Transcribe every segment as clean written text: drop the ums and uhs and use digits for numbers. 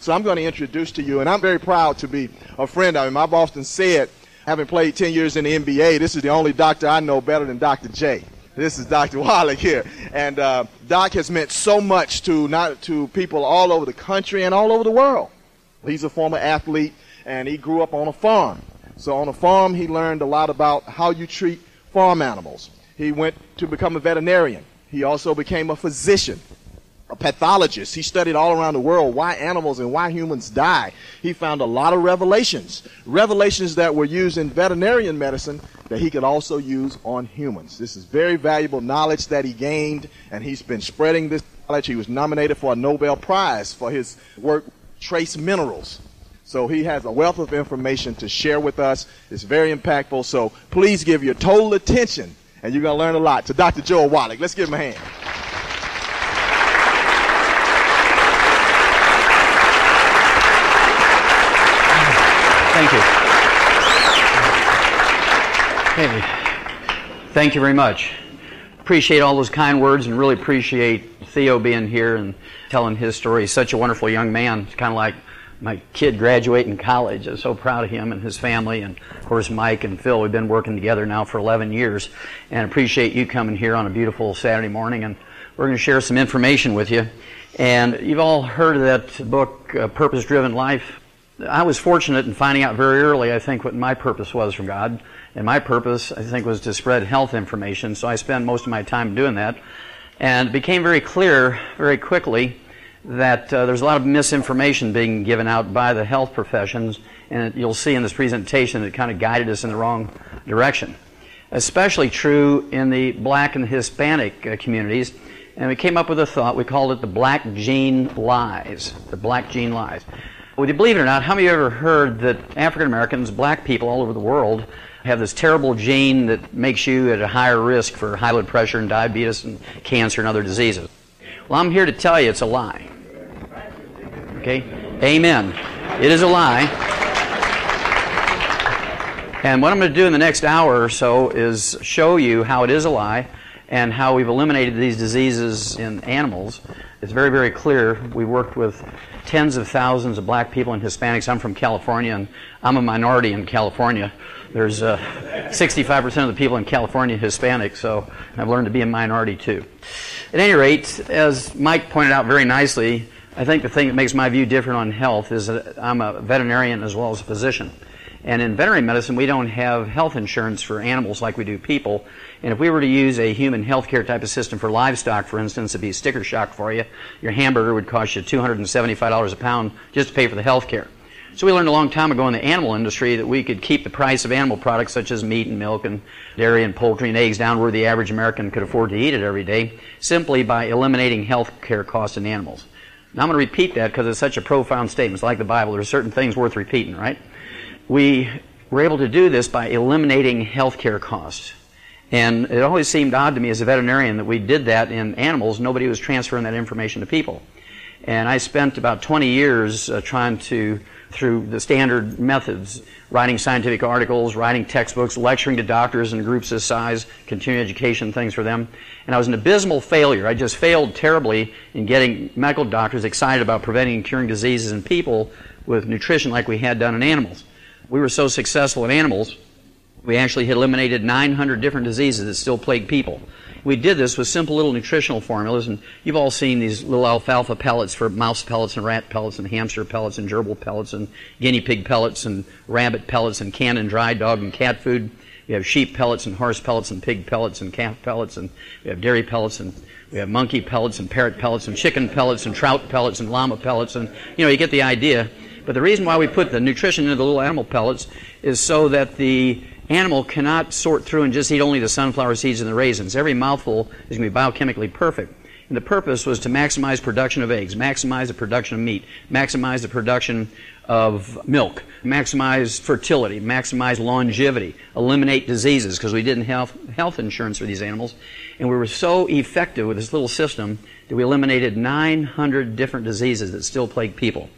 So I'm going to introduce to you, and I'm very proud to be a friend of him. I've often said, having played 10 years in the NBA, this is the only doctor I know better than Dr. J. This is Dr. Wallach here. And Doc has meant so much to people all over the country and all over the world. He's a former athlete, and he grew up on a farm. So on a farm, he learned a lot about how you treat farm animals. He went to become a veterinarian. He also became a physician, a pathologist. He studied all around the world why animals and why humans die. He found a lot of revelations that were used in veterinarian medicine that he could also use on humans. This is very valuable knowledge that he gained, and he's been spreading this knowledge. He was nominated for a Nobel Prize for his work with trace minerals. So he has a wealth of information to share with us. It's very impactful, so please give your total attention, and you're going to learn a lot, to Dr. Joel Wallach. Let's give him a hand. Thank you. Hey, thank you very much. Appreciate all those kind words, and really appreciate Theo being here and telling his story. He's such a wonderful young man. It's kind of like my kid graduating college. I'm so proud of him and his family, and of course Mike and Phil. We've been working together now for 11 years, and appreciate you coming here on a beautiful Saturday morning, and we're going to share some information with you. And you've all heard of that book, Purpose Driven Life. I was fortunate in finding out very early, I think, what my purpose was from God. And my purpose, I think, was to spread health information, so I spent most of my time doing that. And it became very clear very quickly that there's a lot of misinformation being given out by the health professions, and you'll see in this presentation it kind of guided us in the wrong direction. Especially true in the black and Hispanic communities. And we came up with a thought, we called it the black gene lies. The black gene lies. Whether you believe it or not, how many of you ever heard that African Americans, black people all over the world, have this terrible gene that makes you at a higher risk for high blood pressure and diabetes and cancer and other diseases? Well, I'm here to tell you it's a lie. Okay? Amen. It is a lie. And what I'm going to do in the next hour or so is show you how it is a lie and how we've eliminated these diseases in animals. It's very, very clear. We worked with tens of thousands of black people and Hispanics. I'm from California, and I'm a minority in California. There's 65% of the people in California Hispanic, so I've learned to be a minority too. At any rate, as Mike pointed out very nicely, I think the thing that makes my view different on health is that I'm a veterinarian as well as a physician. And in veterinary medicine, we don't have health insurance for animals like we do people. And if we were to use a human healthcare type of system for livestock, for instance, it'd be sticker shock for you. Your hamburger would cost you $275 a pound just to pay for the health care. So we learned a long time ago in the animal industry that we could keep the price of animal products such as meat and milk and dairy and poultry and eggs down where the average American could afford to eat it every day simply by eliminating health care costs in animals. Now I'm going to repeat that because it's such a profound statement. It's like the Bible. There's certain things worth repeating, right? We were able to do this by eliminating health care costs. And it always seemed odd to me as a veterinarian that we did that in animals. Nobody was transferring that information to people. And I spent about 20 years trying to, through the standard methods, writing scientific articles, writing textbooks, lecturing to doctors in groups this size, continuing education things for them. And I was an abysmal failure. I just failed terribly in getting medical doctors excited about preventing and curing diseases in people with nutrition like we had done in animals. We were so successful in animals, we actually had eliminated 900 different diseases that still plague people. We did this with simple little nutritional formulas, and you've all seen these little alfalfa pellets for mouse pellets and rat pellets and hamster pellets and gerbil pellets and guinea pig pellets and rabbit pellets and canned and dried dog and cat food. We have sheep pellets and horse pellets and pig pellets and calf pellets, and we have dairy pellets, and we have monkey pellets and parrot pellets and chicken pellets and trout pellets and llama pellets, and you get the idea. But the reason why we put the nutrition into the little animal pellets is so that the animal cannot sort through and just eat only the sunflower seeds and the raisins. Every mouthful is going to be biochemically perfect. And the purpose was to maximize production of eggs, maximize the production of meat, maximize the production of milk, maximize fertility, maximize longevity, eliminate diseases, because we didn't have health insurance for these animals. And we were so effective with this little system that we eliminated 900 different diseases that still plague people.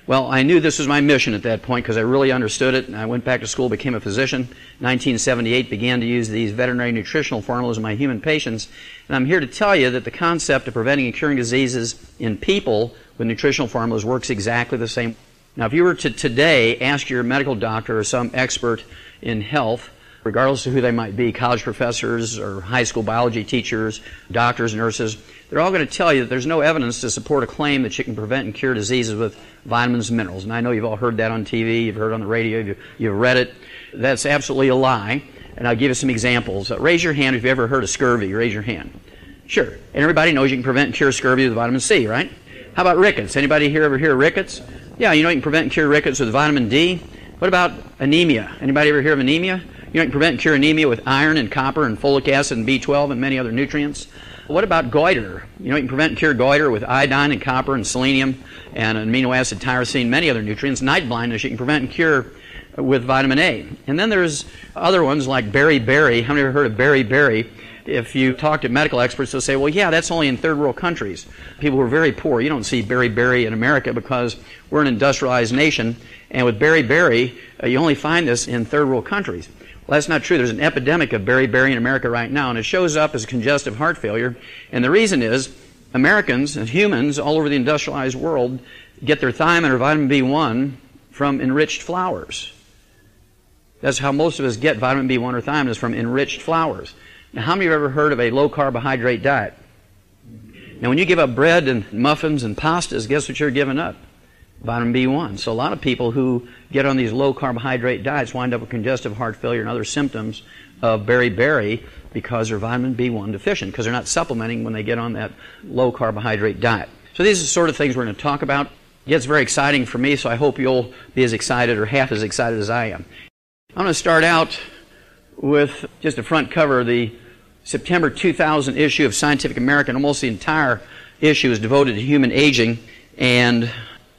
Well, I knew this was my mission at that point because I really understood it. And I went back to school, became a physician. 1978, began to use these veterinary nutritional formulas in my human patients. And I'm here to tell you that the concept of preventing and curing diseases in people with nutritional formulas works exactly the same. Now, if you were to today ask your medical doctor or some expert in health, regardless of who they might be, college professors or high school biology teachers, doctors, nurses, they're all going to tell you that there's no evidence to support a claim that you can prevent and cure diseases with vitamins and minerals. And I know you've all heard that on TV, you've heard it on the radio, you've read it. That's absolutely a lie. And I'll give you some examples. Raise your hand if you've ever heard of scurvy. Raise your hand. Sure. And everybody knows you can prevent and cure scurvy with vitamin C, right? How about rickets? Anybody here ever hear of rickets? Yeah, you know you can prevent and cure rickets with vitamin D. What about anemia? Anybody ever hear of anemia? You know you can prevent and cure anemia with iron and copper and folic acid and B12 and many other nutrients. What about goiter? You know you can prevent and cure goiter with iodine and copper and selenium and amino acid tyrosine, many other nutrients. Night blindness you can prevent and cure with vitamin A. And then there's other ones like beriberi. How many have heard of beriberi? If you talk to medical experts, they'll say, well, yeah, that's only in third world countries. People who are very poor. You don't see beriberi in America because we're an industrialized nation. And with beriberi, you only find this in third world countries. Well, that's not true. There's an epidemic of beriberi in America right now, and it shows up as congestive heart failure. And the reason is Americans and humans all over the industrialized world get their thiamine or vitamin B1 from enriched flours. That's how most of us get vitamin B1 or thiamine, is from enriched flours. Now, how many of you have ever heard of a low-carbohydrate diet? Now, when you give up bread and muffins and pastas, guess what you're giving up? Vitamin B1. So a lot of people who get on these low-carbohydrate diets wind up with congestive heart failure and other symptoms of beriberi because they're vitamin B1 deficient, because they're not supplementing when they get on that low-carbohydrate diet. So these are the sort of things we're going to talk about. It gets very exciting for me, so I hope you'll be as excited or half as excited as I am. I'm going to start out with just a front cover of the September 2000 issue of Scientific American. Almost the entire issue is devoted to human aging and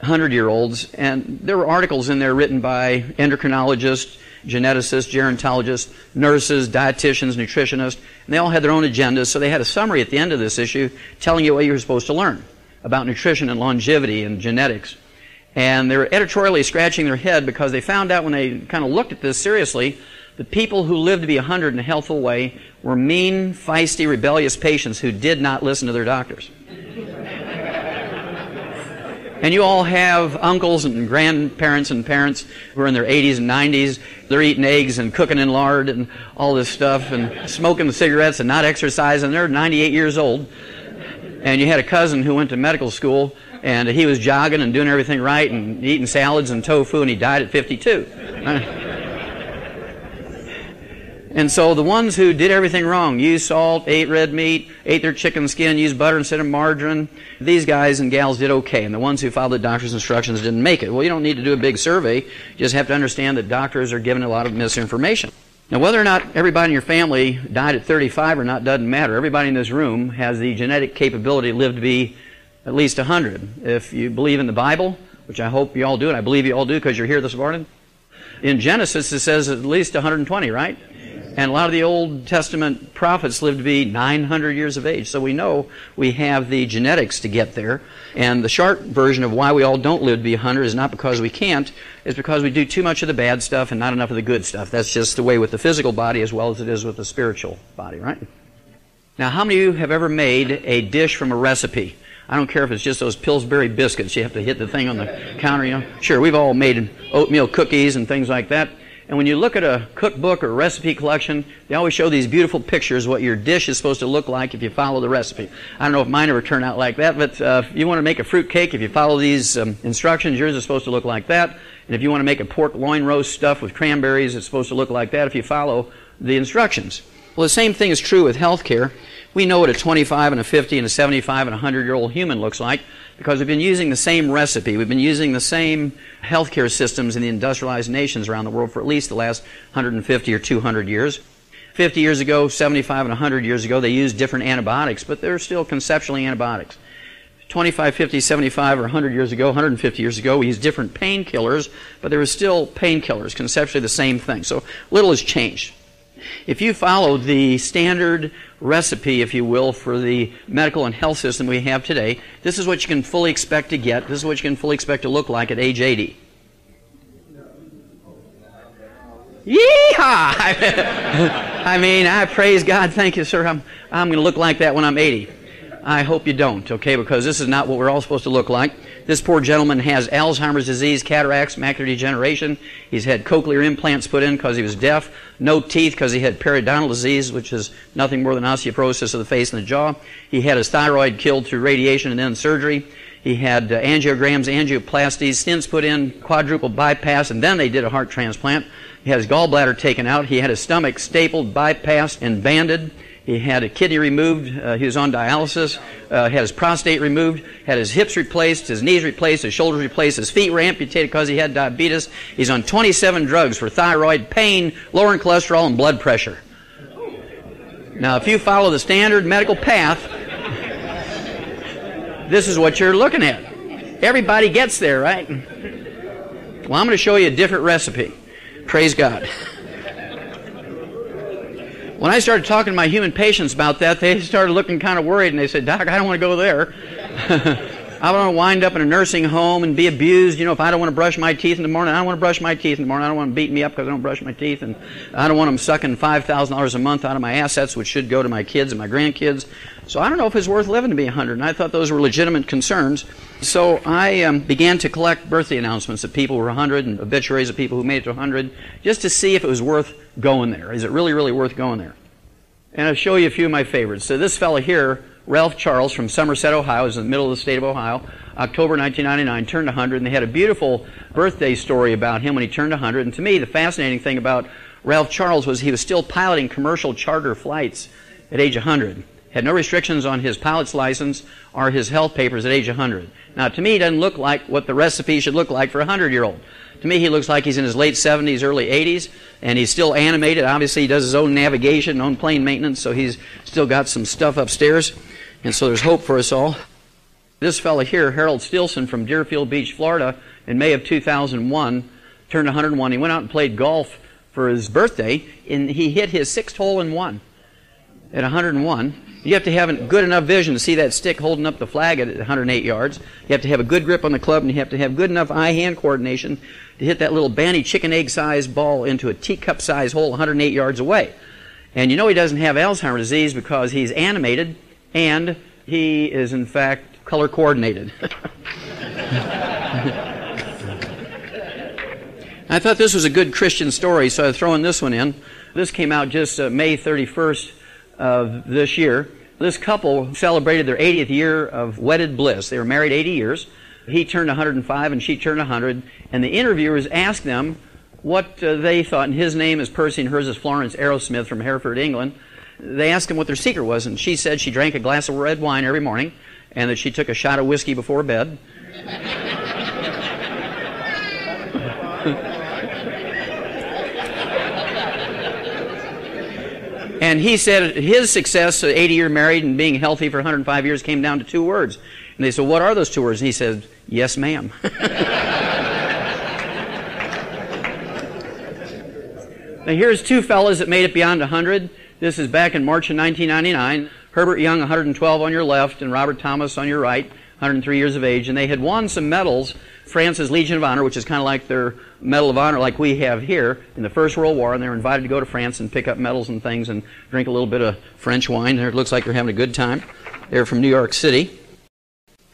100-year-olds. And there were articles in there written by endocrinologists, geneticists, gerontologists, nurses, dietitians, nutritionists, and they all had their own agendas. So they had a summary at the end of this issue telling you what you were supposed to learn about nutrition and longevity and genetics. And they were editorially scratching their head because they found out when they kind of looked at this seriously that people who lived to be 100 in a healthful way were mean, feisty, rebellious patients who did not listen to their doctors. And you all have uncles and grandparents and parents who are in their 80s and 90s. They're eating eggs and cooking in lard and all this stuff and smoking cigarettes and not exercising. They're 98 years old. And you had a cousin who went to medical school and he was jogging and doing everything right and eating salads and tofu, and he died at 52. And so the ones who did everything wrong, used salt, ate red meat, ate their chicken skin, used butter instead of margarine, these guys and gals did okay. And the ones who followed the doctor's instructions didn't make it. Well, you don't need to do a big survey. You just have to understand that doctors are given a lot of misinformation. Now, whether or not everybody in your family died at 35 or not doesn't matter. Everybody in this room has the genetic capability to live to be at least 100. If you believe in the Bible, which I hope you all do, and I believe you all do because you're here this morning, in Genesis it says at least 120, right? And a lot of the Old Testament prophets lived to be 900 years of age. So we know we have the genetics to get there. And the short version of why we all don't live to be 100 is not because we can't. It's because we do too much of the bad stuff and not enough of the good stuff. That's just the way with the physical body as well as it is with the spiritual body, right? Now, how many of you have ever made a dish from a recipe? I don't care if it's just those Pillsbury biscuits. You have to hit the thing on the counter, you know. Sure, we've all made oatmeal cookies and things like that. And when you look at a cookbook or recipe collection, they always show these beautiful pictures of what your dish is supposed to look like if you follow the recipe. I don't know if mine ever turned out like that, but if you want to make a fruit cake, if you follow these instructions, yours is supposed to look like that. And if you want to make a pork loin roast stuffed with cranberries, it's supposed to look like that if you follow the instructions. Well, the same thing is true with healthcare. We know what a 25 and a 50 and a 75 and a 100-year-old human looks like because we've been using the same recipe. We've been using the same healthcare systems in the industrialized nations around the world for at least the last 150 or 200 years. 50 years ago, 75 and 100 years ago, they used different antibiotics, but they're still conceptually antibiotics. 25, 50, 75, or 100 years ago, 150 years ago, we used different painkillers, but there were still painkillers, conceptually the same thing. So little has changed. If you follow the standard recipe, if you will, for the medical and health system we have today, this is what you can fully expect to get. This is what you can fully expect to look like at age 80. Yeehaw! I mean, I praise God. Thank you, sir. I'm going to look like that when I'm 80. I hope you don't, okay, because this is not what we're all supposed to look like. This poor gentleman has Alzheimer's disease, cataracts, macular degeneration. He's had cochlear implants put in because he was deaf. No teeth because he had periodontal disease, which is nothing more than osteoporosis of the face and the jaw. He had his thyroid killed through radiation and then surgery. He had angiograms, angioplasties, stents put in, quadruple bypass, and then they did a heart transplant. He had his gallbladder taken out. He had his stomach stapled, bypassed, and banded. He had a kidney removed. He was on dialysis. Had his prostate removed. Had his hips replaced, his knees replaced, his shoulders replaced. His feet were amputated because he had diabetes. He's on 27 drugs for thyroid, pain, lowering cholesterol, and blood pressure. Now, if you follow the standard medical path, this is what you're looking at. Everybody gets there, right? Well, I'm going to show you a different recipe. Praise God. When I started talking to my human patients about that, they started looking kind of worried, and they said, Doc, I don't want to go there. I don't want to wind up in a nursing home and be abused. You know, if I don't want to brush my teeth in the morning, I don't want to brush my teeth in the morning. I don't want them beating me up because I don't brush my teeth, and I don't want them sucking $5,000 a month out of my assets, which should go to my kids and my grandkids. So I don't know if it's worth living to be 100, and I thought those were legitimate concerns. So I began to collect birthday announcements of people who were 100 and obituaries of people who made it to 100 just to see if it was worth going there. Is it really, really worth going there? And I'll show you a few of my favorites. So this fellow here, Ralph Charles from Somerset, Ohio, is in the middle of the state of Ohio. October 1999, turned 100, and they had a beautiful birthday story about him when he turned 100. And to me, the fascinating thing about Ralph Charles was he was still piloting commercial charter flights at age 100. Had no restrictions on his pilot's license or his health papers at age 100. Now, to me, he doesn't look like what the recipe should look like for a 100-year-old. To me, he looks like he's in his late 70s, early 80s, and he's still animated. Obviously, he does his own navigation, own plane maintenance, so he's still got some stuff upstairs, and so there's hope for us all. This fellow here, Harold Stilson from Deerfield Beach, Florida, in May of 2001, turned 101. He went out and played golf for his birthday, and he hit his 6th hole in one at 101. You have to have good enough vision to see that stick holding up the flag at 108 yards. You have to have a good grip on the club, and you have to have good enough eye-hand coordination to hit that little banty chicken egg-sized ball into a teacup-sized hole 108 yards away. And you know he doesn't have Alzheimer's disease because he's animated, and he is, in fact, color-coordinated. I thought this was a good Christian story, so I'm throwing this one in. This came out just May 31st of this year. This couple celebrated their 80th year of wedded bliss. They were married 80 years. He turned 105 and she turned 100. And the interviewers asked them what they thought, and his name is Percy and hers is Florence Arrowsmith from Hereford, England. They asked him what their secret was, and she said she drank a glass of red wine every morning and that she took a shot of whiskey before bed. And he said his success, 80-year married and being healthy for 105 years, came down to 2 words. And they said, what are those 2 words? And he said, yes, ma'am. Now here's 2 fellas that made it beyond 100. This is back in March of 1999. Herbert Young, 112 on your left, and Robert Thomas on your right, 103 years of age. And they had won some medals. France's Legion of Honor, which is kind of like their Medal of Honor like we have here in the First World War, and they were invited to go to France and pick up medals and things and drink a little bit of French wine. It looks like they're having a good time. They're from New York City.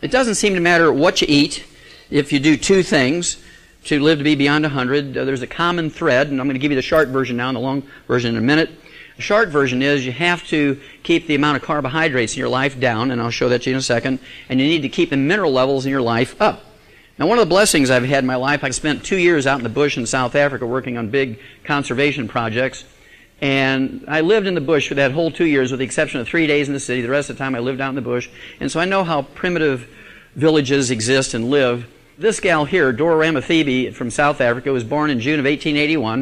It doesn't seem to matter what you eat if you do 2 things to live to be beyond 100. There's a common thread, and I'm going to give you the short version now and the long version in a minute. The short version is you have to keep the amount of carbohydrates in your life down, and I'll show that to you in a second, and you need to keep the mineral levels in your life up. Now, one of the blessings I've had in my life, I spent 2 years out in the bush in South Africa working on big conservation projects, and I lived in the bush for that whole 2 years with the exception of 3 days in the city. The rest of the time I lived out in the bush, and so I know how primitive villages exist and live. This gal here, Dora Ramathebe from South Africa, was born in June of 1881.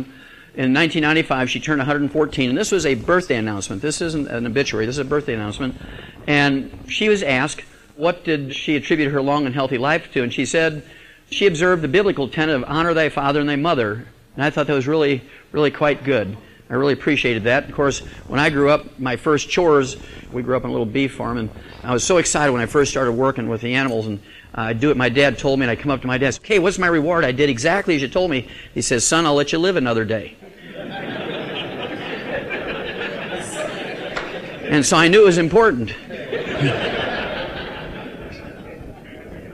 In 1995, she turned 114, and this was a birthday announcement. This isn't an obituary. This is a birthday announcement. And she was asked, what did she attribute her long and healthy life to? And she said, she observed the biblical tenet of honor thy father and thy mother. And I thought that was really, really quite good. I really appreciated that. Of course, when I grew up, my first chores, we grew up on a little beef farm, and I was so excited when I first started working with the animals, and I'd do what my dad told me, and I'd come up to my dad and say, "Okay, what's my reward?" I did exactly as you told me. He says, "Son, I'll let you live another day." And so I knew it was important.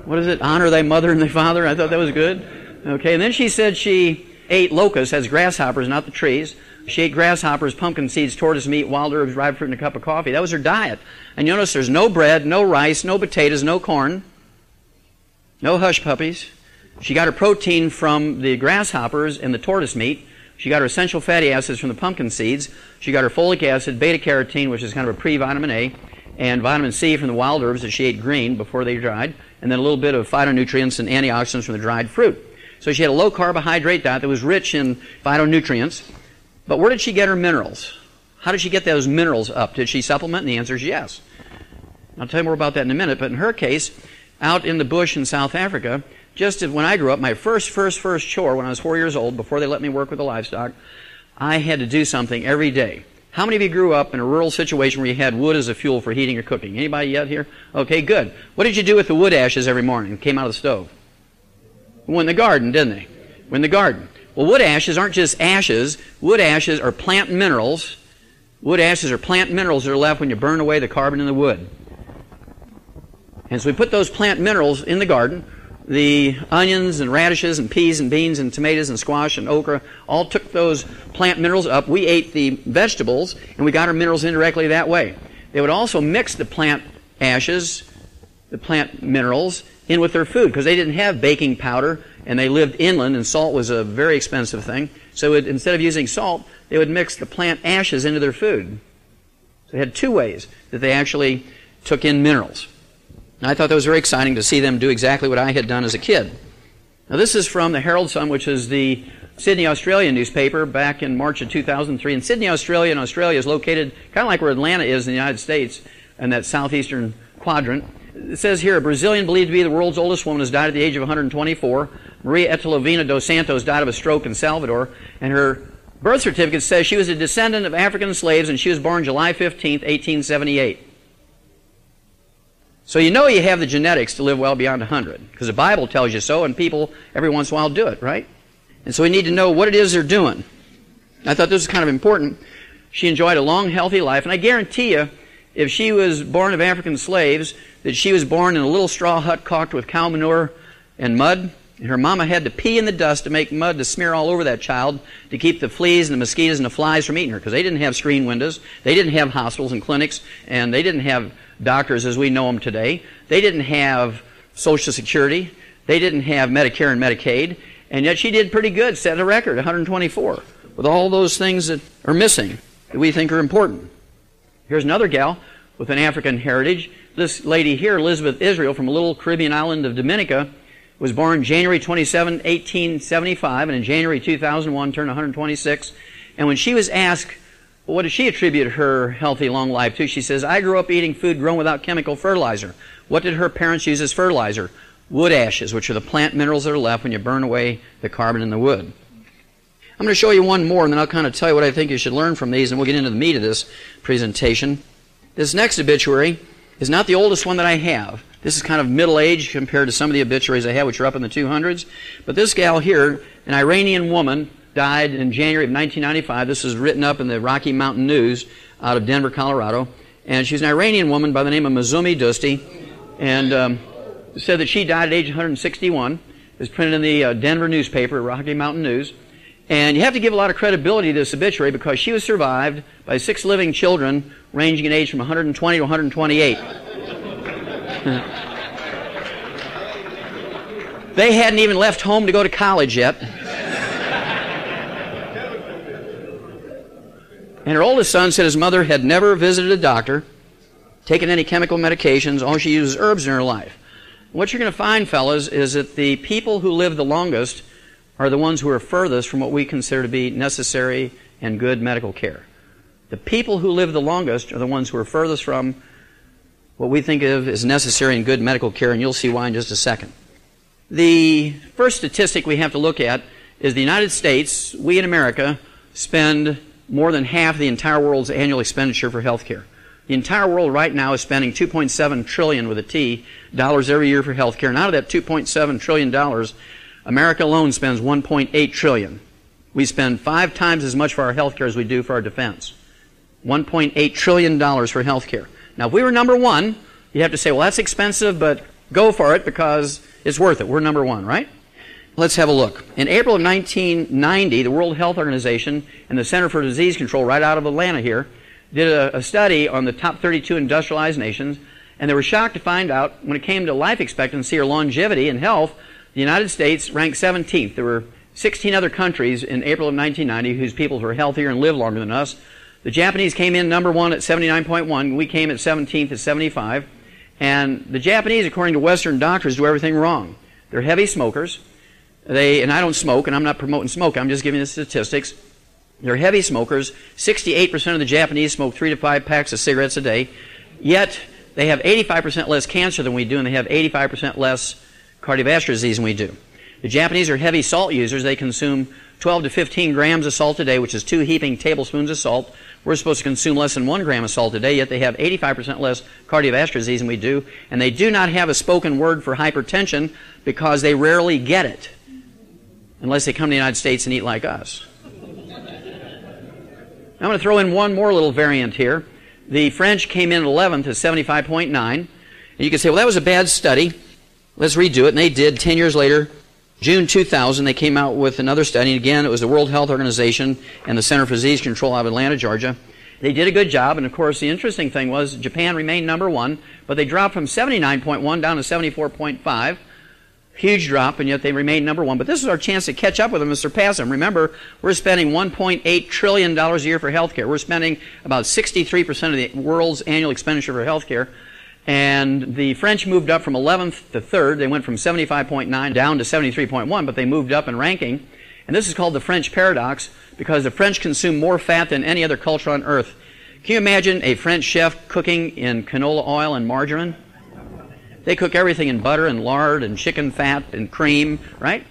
What is it? Honor thy mother and thy father. I thought that was good. Okay, and then she said she ate locusts, as grasshoppers, not the trees. She ate grasshoppers, pumpkin seeds, tortoise meat, wild herbs, dried fruit, and a cup of coffee. That was her diet. And you notice there's no bread, no rice, no potatoes, no corn, no hush puppies. She got her protein from the grasshoppers and the tortoise meat. She got her essential fatty acids from the pumpkin seeds. She got her folic acid, beta-carotene, which is kind of a pre-vitamin A, and vitamin C from the wild herbs that she ate green before they dried, and then a little bit of phytonutrients and antioxidants from the dried fruit. So she had a low-carbohydrate diet that was rich in phytonutrients. But where did she get her minerals? How did she get those minerals up? Did she supplement? And the answer is yes. I'll tell you more about that in a minute. But in her case, out in the bush in South Africa, just as when I grew up, my first chore when I was 4 years old, before they let me work with the livestock, I had to do something every day. How many of you grew up in a rural situation where you had wood as a fuel for heating or cooking? Anybody yet here? Okay, good. What did you do with the wood ashes every morning that came out of the stove? Went in the garden, didn't they? Went in the garden. Well, wood ashes aren't just ashes. Wood ashes are plant minerals. Wood ashes are plant minerals that are left when you burn away the carbon in the wood. And so we put those plant minerals in the garden. The onions and radishes and peas and beans and tomatoes and squash and okra all took those plant minerals up. We ate the vegetables, and we got our minerals indirectly that way. They would also mix the plant ashes, the plant minerals, in with their food because they didn't have baking powder, and they lived inland, and salt was a very expensive thing. So instead of using salt, they would mix the plant ashes into their food. So they had two ways that they actually took in minerals. And I thought that was very exciting to see them do exactly what I had done as a kid. Now this is from the Herald Sun, which is the Sydney, Australia newspaper back in March of 2003. And Sydney, Australia, in Australia is located kind of like where Atlanta is in the United States, in that southeastern quadrant. It says here, a Brazilian believed to be the world's oldest woman has died at the age of 124. Maria Etelovina dos Santos died of a stroke in Salvador. And her birth certificate says she was a descendant of African slaves, and she was born July 15th, 1878. So you know you have the genetics to live well beyond 100, because the Bible tells you so, and people every once in a while do it, right? And so we need to know what it is they're doing. I thought this was kind of important. She enjoyed a long, healthy life, and I guarantee you, if she was born of African slaves, that she was born in a little straw hut caulked with cow manure and mud, and her mama had to pee in the dust to make mud to smear all over that child to keep the fleas and the mosquitoes and the flies from eating her, because they didn't have screen windows, they didn't have hospitals and clinics, and they didn't have doctors as we know them today. They didn't have Social Security. They didn't have Medicare and Medicaid. And yet she did pretty good, set a record, 124, with all those things that are missing that we think are important. Here's another gal with an African heritage. This lady here, Elizabeth Israel, from a little Caribbean island of Dominica, was born January 27, 1875, and in January 2001 turned 126. And when she was asked, what does she attribute her healthy, long life to? She says, I grew up eating food grown without chemical fertilizer. What did her parents use as fertilizer? Wood ashes, which are the plant minerals that are left when you burn away the carbon in the wood. I'm going to show you one more, and then I'll kind of tell you what I think you should learn from these, and we'll get into the meat of this presentation. This next obituary is not the oldest one that I have. This is kind of middle-aged compared to some of the obituaries I have, which are up in the 200s. But this gal here, an Iranian woman, died in January of 1995. This is written up in the Rocky Mountain News out of Denver, Colorado. And she's an Iranian woman by the name of Mazumi Dosti. And said that she died at age 161. It was printed in the Denver newspaper, Rocky Mountain News. And you have to give a lot of credibility to this obituary because she was survived by 6 living children ranging in age from 120 to 128. They hadn't even left home to go to college yet. And her oldest son said his mother had never visited a doctor, taken any chemical medications, all she uses herbs in her life. What you're going to find, fellas, is that the people who live the longest are the ones who are furthest from what we consider to be necessary and good medical care. The people who live the longest are the ones who are furthest from what we think of as necessary and good medical care, and you'll see why in just a second. The first statistic we have to look at is the United States, we in America, spend more than half the entire world's annual expenditure for health care. The entire world right now is spending $2.7 trillion with a T dollars every year for health care. And out of that $2.7 trillion, America alone spends $1.8 trillion. We spend 5 times as much for our health care as we do for our defense. $1.8 trillion for health care. Now, if we were number one, you have to say, well, that's expensive, but go for it because it's worth it. We're number one, right? Let's have a look. In April of 1990, the World Health Organization and the Center for Disease Control right out of Atlanta here did a study on the top 32 industrialized nations, and they were shocked to find out when it came to life expectancy or longevity and health, the United States ranked 17th. There were 16 other countries in April of 1990 whose peoples were healthier and lived longer than us. The Japanese came in number one at 79.1. We came at 17th at 75. And the Japanese, according to Western doctors, do everything wrong. They're heavy smokers. And I don't smoke, and I'm not promoting smoke. I'm just giving the statistics. They're heavy smokers. 68% of the Japanese smoke 3 to 5 packs of cigarettes a day. Yet, they have 85% less cancer than we do, and they have 85% less cardiovascular disease than we do. The Japanese are heavy salt users. They consume 12 to 15 grams of salt a day, which is 2 heaping tablespoons of salt. We're supposed to consume less than 1 gram of salt a day, yet they have 85% less cardiovascular disease than we do, and they do not have a spoken word for hypertension because they rarely get it, unless they come to the United States and eat like us. I'm going to throw in one more little variant here. The French came in at 11th at 75.9. And you can say, well, that was a bad study. Let's redo it. And they did. 10 years later, June 2000, they came out with another study. And again, it was the World Health Organization and the Center for Disease Control out of Atlanta, Georgia. They did a good job. And, of course, the interesting thing was Japan remained number one, but they dropped from 79.1 down to 74.5. Huge drop, and yet they remain number one. But this is our chance to catch up with them and surpass them. Remember, we're spending $1.8 trillion a year for health care. We're spending about 63% of the world's annual expenditure for health care. And the French moved up from 11th to 3rd. They went from 75.9 down to 73.1, but they moved up in ranking. And this is called the French paradox because the French consume more fat than any other culture on earth. Can you imagine a French chef cooking in canola oil and margarine? They cook everything in butter and lard and chicken fat and cream, right?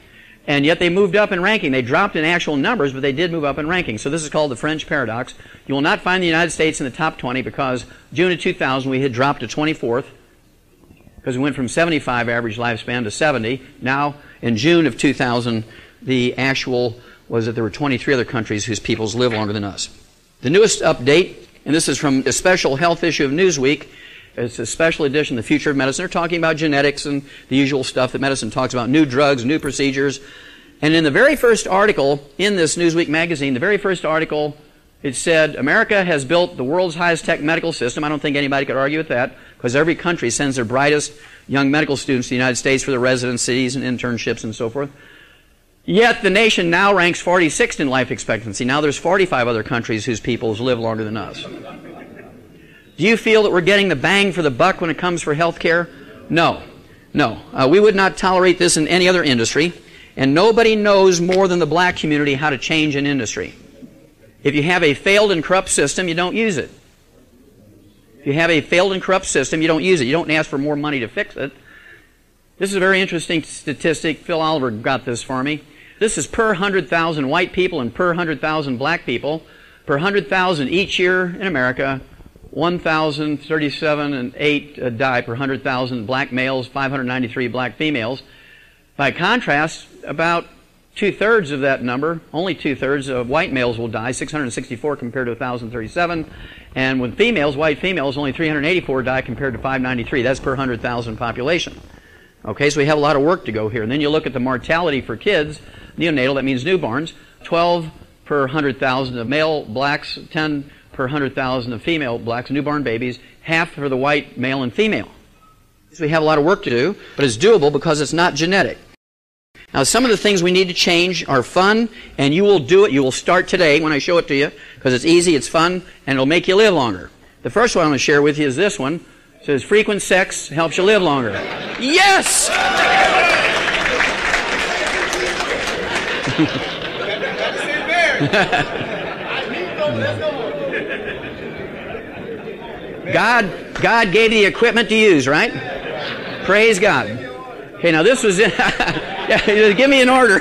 And yet they moved up in ranking. They dropped in actual numbers, but they did move up in ranking. So this is called the French paradox. You will not find the United States in the top 20 because June of 2000 we had dropped to 24th because we went from 75 average lifespan to 70. Now, in June of 2000, the actual was that there were 23 other countries whose peoples live longer than us. The newest update, and this is from a special health issue of Newsweek, it's a special edition, The Future of Medicine. They're talking about genetics and the usual stuff that medicine talks about, new drugs, new procedures. And in the very first article in this Newsweek magazine, the very first article, it said, America has built the world's highest tech medical system. I don't think anybody could argue with that, because every country sends their brightest young medical students to the United States for their residencies and internships and so forth. Yet the nation now ranks 46th in life expectancy. Now there's 45 other countries whose peoples live longer than us. Do you feel that we're getting the bang for the buck when it comes for health care? No. No. We would not tolerate this in any other industry, and nobody knows more than the black community how to change an industry. If you have a failed and corrupt system, you don't use it. If you have a failed and corrupt system, you don't use it. You don't ask for more money to fix it. This is a very interesting statistic. Phil Oliver got this for me. This is per 100,000 white people and per 100,000 black people. Per 100,000 each year in America, 1,037 and 8 die per 100,000 black males, 593 black females. By contrast, about two-thirds of that number, only two-thirds of white males will die, 664 compared to 1,037. And with females, white females, only 384 die compared to 593. That's per 100,000 population. Okay, so we have a lot of work to go here. And then you look at the mortality for kids, neonatal, that means newborns, 12 per 100,000 of male blacks, 10 per 100,000 of female blacks, newborn babies, half for the white male and female. So we have a lot of work to do, but it's doable because it's not genetic. Now, some of the things we need to change are fun, and you will do it. You will start today when I show it to you, because it's easy, it's fun, and it'll make you live longer. The first one I'm going to share with you is this one. It says, frequent sex helps you live longer. Yes! God gave you the equipment to use, right? Praise God. Okay, now this was yeah, give me an order.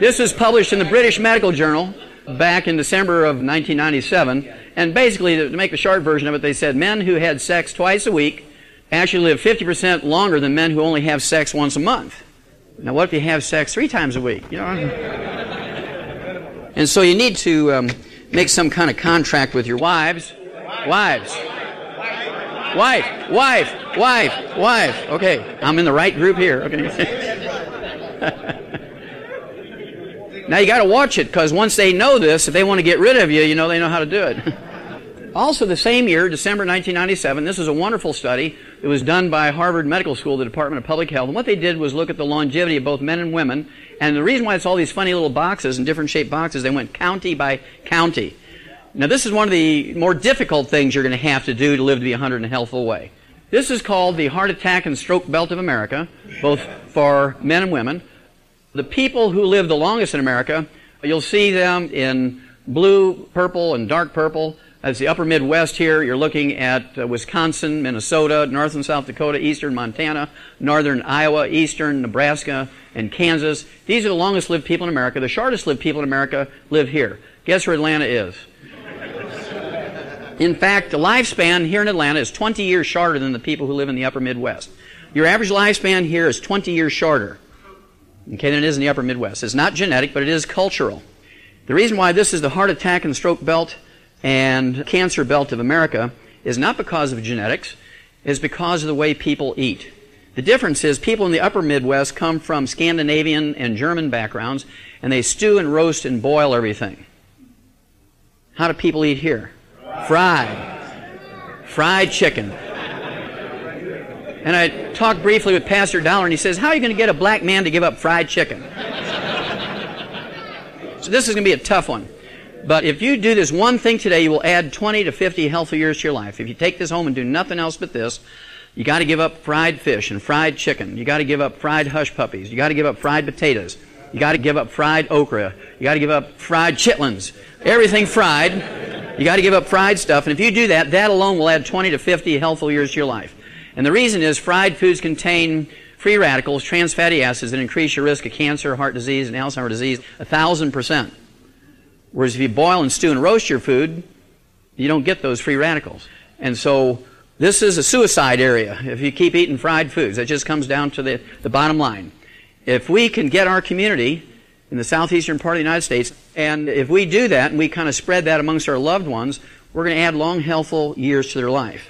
This was published in the British Medical Journal back in December of 1997. And basically, to make the short version of it, they said men who had sex twice a week actually live 50% longer than men who only have sex once a month. Now, what if you have sex 3 times a week? You know. And so you need to make some kind of contract with your wives. Wives. Wife. Okay, I'm in the right group here. Okay. Now you got to watch it, because once they know this, if they want to get rid of you, you know they know how to do it. Also, the same year, December 1997, this was a wonderful study. It was done by Harvard Medical School, the Department of Public Health. And what they did was look at the longevity of both men and women. And the reason why it's all these funny little boxes and different shaped boxes, they went county by county. Now, this is one of the more difficult things you're going to have to do to live to be 100 in a healthful way. This is called the heart attack and stroke belt of America, both for men and women. The people who live the longest in America, you'll see them in blue, purple, and dark purple. That's the upper Midwest here. You're looking at Wisconsin, Minnesota, North and South Dakota, eastern Montana, northern Iowa, eastern Nebraska, and Kansas. These are the longest lived people in America. The shortest lived people in America live here. Guess where Atlanta is? In fact, the lifespan here in Atlanta is 20 years shorter than the people who live in the upper Midwest. Your average lifespan here is 20 years shorter, okay, than it is in the upper Midwest. It's not genetic, but it is cultural. The reason why this is the heart attack and stroke belt and cancer belt of America is not because of genetics, it's because of the way people eat. The difference is people in the upper Midwest come from Scandinavian and German backgrounds, and they stew and roast and boil everything. How do people eat here? Fried chicken. And I talked briefly with Pastor Dollar, and he says, how are you going to get a black man to give up fried chicken? So this is going to be a tough one. But if you do this one thing today, you will add 20 to 50 healthy years to your life. If you take this home and do nothing else but this, you got to give up fried fish and fried chicken. You got to give up fried hush puppies. You got to give up fried potatoes. You got to give up fried okra. You got to give up fried chitlins. Everything fried. You got to give up fried stuff. And if you do that, that alone will add 20 to 50 healthful years to your life. And the reason is fried foods contain free radicals, trans fatty acids that increase your risk of cancer, heart disease, and Alzheimer's disease 1,000%. Whereas if you boil and stew and roast your food, you don't get those free radicals. And so this is a suicide area if you keep eating fried foods. That just comes down to the bottom line. If we can get our community in the southeastern part of the United States, and if we do that and we kind of spread that amongst our loved ones, we're going to add long, healthful years to their life.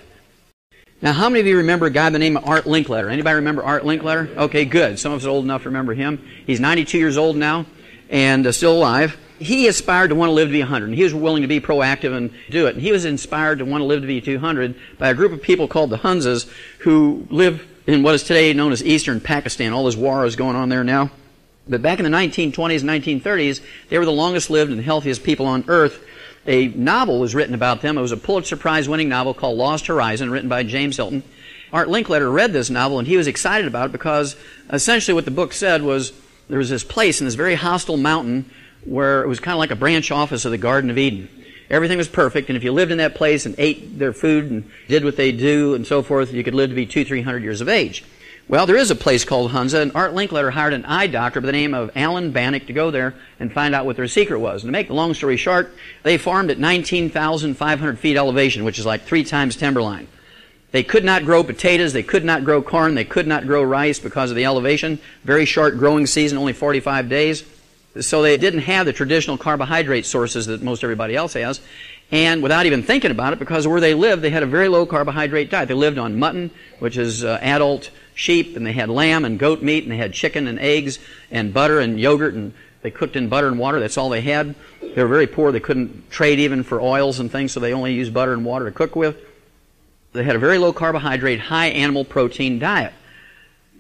Now, how many of you remember a guy by the name of Art Linkletter? Anybody remember Art Linkletter? Okay, good. Some of us are old enough to remember him. He's 92 years old now and still alive. He aspired to want to live to be 100, and he was willing to be proactive and do it. And he was inspired to want to live to be 200 by a group of people called the Hunzas who live in what is today known as eastern Pakistan. All this war is going on there now. But back in the 1920s and 1930s, they were the longest lived and healthiest people on earth. A novel was written about them. It was a Pulitzer Prize-winning novel called Lost Horizon, written by James Hilton. Art Linkletter read this novel, and he was excited about it because essentially what the book said was there was this place in this very hostile mountain where it was kind of like a branch office of the Garden of Eden. Everything was perfect, and if you lived in that place and ate their food and did what they do and so forth, you could live to be 200-300 years of age. Well, there is a place called Hunza, and Art Linkletter hired an eye doctor by the name of Alan Bannock to go there and find out what their secret was. And to make the long story short, they farmed at 19,500 feet elevation, which is like 3 times timberline. They could not grow potatoes, they could not grow corn, they could not grow rice because of the elevation. Very short growing season, only 45 days. So they didn't have the traditional carbohydrate sources that most everybody else has. And without even thinking about it, because where they lived, they had a very low carbohydrate diet. They lived on mutton, which is adult sheep, and they had lamb and goat meat, and they had chicken and eggs and butter and yogurt, and they cooked in butter and water. That's all they had. They were very poor. They couldn't trade even for oils and things, so they only used butter and water to cook with. They had a very low carbohydrate, high animal protein diet.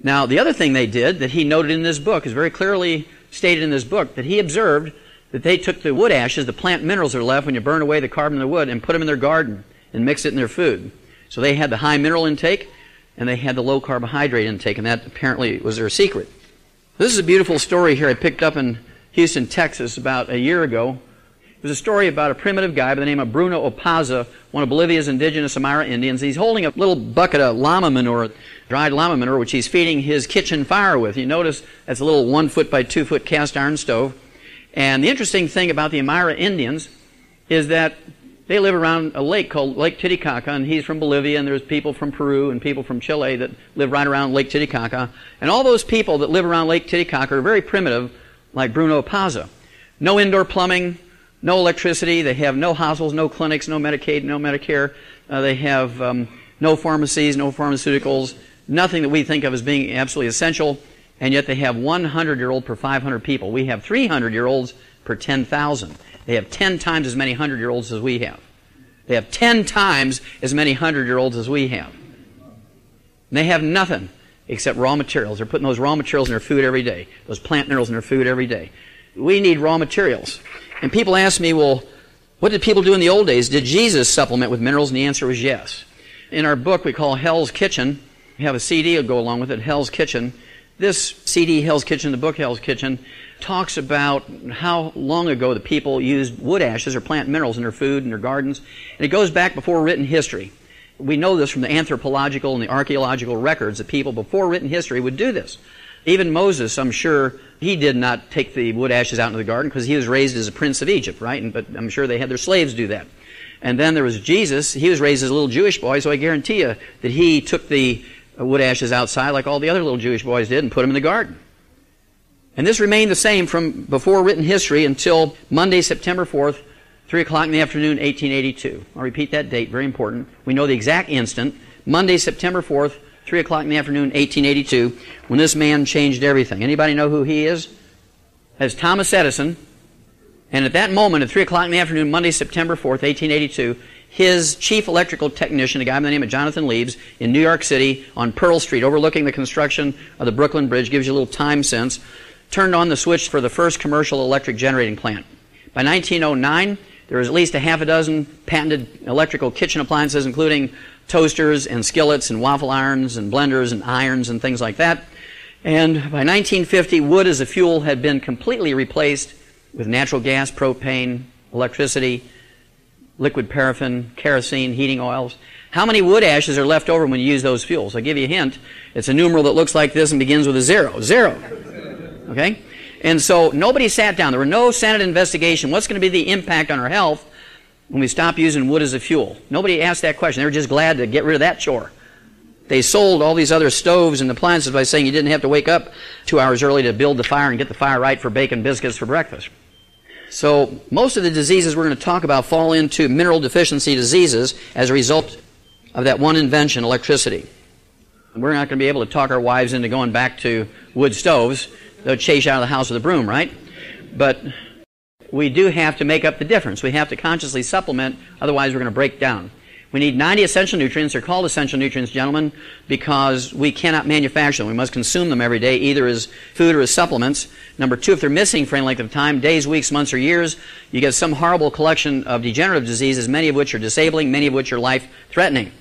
Now, the other thing they did that he noted in this book is very clearly stated in this book that he observed that they took the wood ashes, the plant minerals that are left when you burn away the carbon in the wood, and put them in their garden and mixed it in their food. So they had the high mineral intake and they had the low carbohydrate intake, and that apparently was their secret. This is a beautiful story here I picked up in Houston, Texas about a year ago. It was a story about a primitive guy by the name of Bruno Opaza, one of Bolivia's indigenous Amara Indians. He's holding a little bucket of llama manure, dried llama manure, which he's feeding his kitchen fire with. You notice that's a little 1 foot by 2 foot cast iron stove. And the interesting thing about the Aymara Indians is that they live around a lake called Lake Titicaca, and he's from Bolivia, and there's people from Peru and people from Chile that live right around Lake Titicaca. And all those people that live around Lake Titicaca are very primitive, like Bruno Pazza. No indoor plumbing, no electricity. They have no hospitals, no clinics, no Medicaid, no Medicare. They have no pharmacies, no pharmaceuticals, nothing that we think of as being absolutely essential. And yet they have 100-year-old per 500 people. We have 300-year-olds per 10,000. They have 10 times as many 100-year-olds as we have. They have 10 times as many 100-year-olds as we have. And they have nothing except raw materials. They're putting those raw materials in their food every day, those plant minerals in their food every day. We need raw materials. And people ask me, well, what did people do in the old days? Did Jesus supplement with minerals? And the answer was yes. In our book we call Hell's Kitchen, we have a CD that will go along with it, Hell's Kitchen. This CD, Hell's Kitchen, the book Hell's Kitchen, talks about how long ago the people used wood ashes or plant minerals in their food and their gardens. And it goes back before written history. We know this from the anthropological and the archaeological records that people before written history would do this. Even Moses, I'm sure, he did not take the wood ashes out into the garden because he was raised as a prince of Egypt, right? But I'm sure they had their slaves do that. And then there was Jesus. He was raised as a little Jewish boy, so I guarantee you that he took the wood ashes outside like all the other little Jewish boys did and put them in the garden. And this remained the same from before written history until Monday, September 4th, 3 o'clock in the afternoon, 1882. I'll repeat that date, very important. We know the exact instant, Monday, September 4th, 3 o'clock in the afternoon, 1882, when this man changed everything. Anybody know who he is? That's Thomas Edison. And at that moment, at 3 o'clock in the afternoon, Monday, September 4th, 1882, his chief electrical technician, a guy by the name of Jonathan Leibs, in New York City on Pearl Street, overlooking the construction of the Brooklyn Bridge, gives you a little time sense, turned on the switch for the first commercial electric generating plant. By 1909, there was at least a half a dozen patented electrical kitchen appliances, including toasters and skillets and waffle irons and blenders and irons and things like that. And by 1950, wood as a fuel had been completely replaced with natural gas, propane, electricity, liquid paraffin, kerosene, heating oils. How many wood ashes are left over when you use those fuels? I'll give you a hint. It's a numeral that looks like this and begins with a zero. Zero. Okay? And so nobody sat down. There were no Senate investigation. What's going to be the impact on our health when we stop using wood as a fuel? Nobody asked that question. They were just glad to get rid of that chore. They sold all these other stoves and appliances by saying you didn't have to wake up 2 hours early to build the fire and get the fire right for bacon biscuits for breakfast. So most of the diseases we're going to talk about fall into mineral deficiency diseases as a result of that one invention, electricity. We're not going to be able to talk our wives into going back to wood stoves. They'll chase you out of the house with a broom, right? But we do have to make up the difference. We have to consciously supplement, otherwise we're going to break down. We need 90 essential nutrients. They're called essential nutrients, gentlemen, because we cannot manufacture them. We must consume them every day, either as food or as supplements. Number two, if they're missing for any length of time, days, weeks, months, or years, you get some horrible collection of degenerative diseases, many of which are disabling, many of which are life-threatening.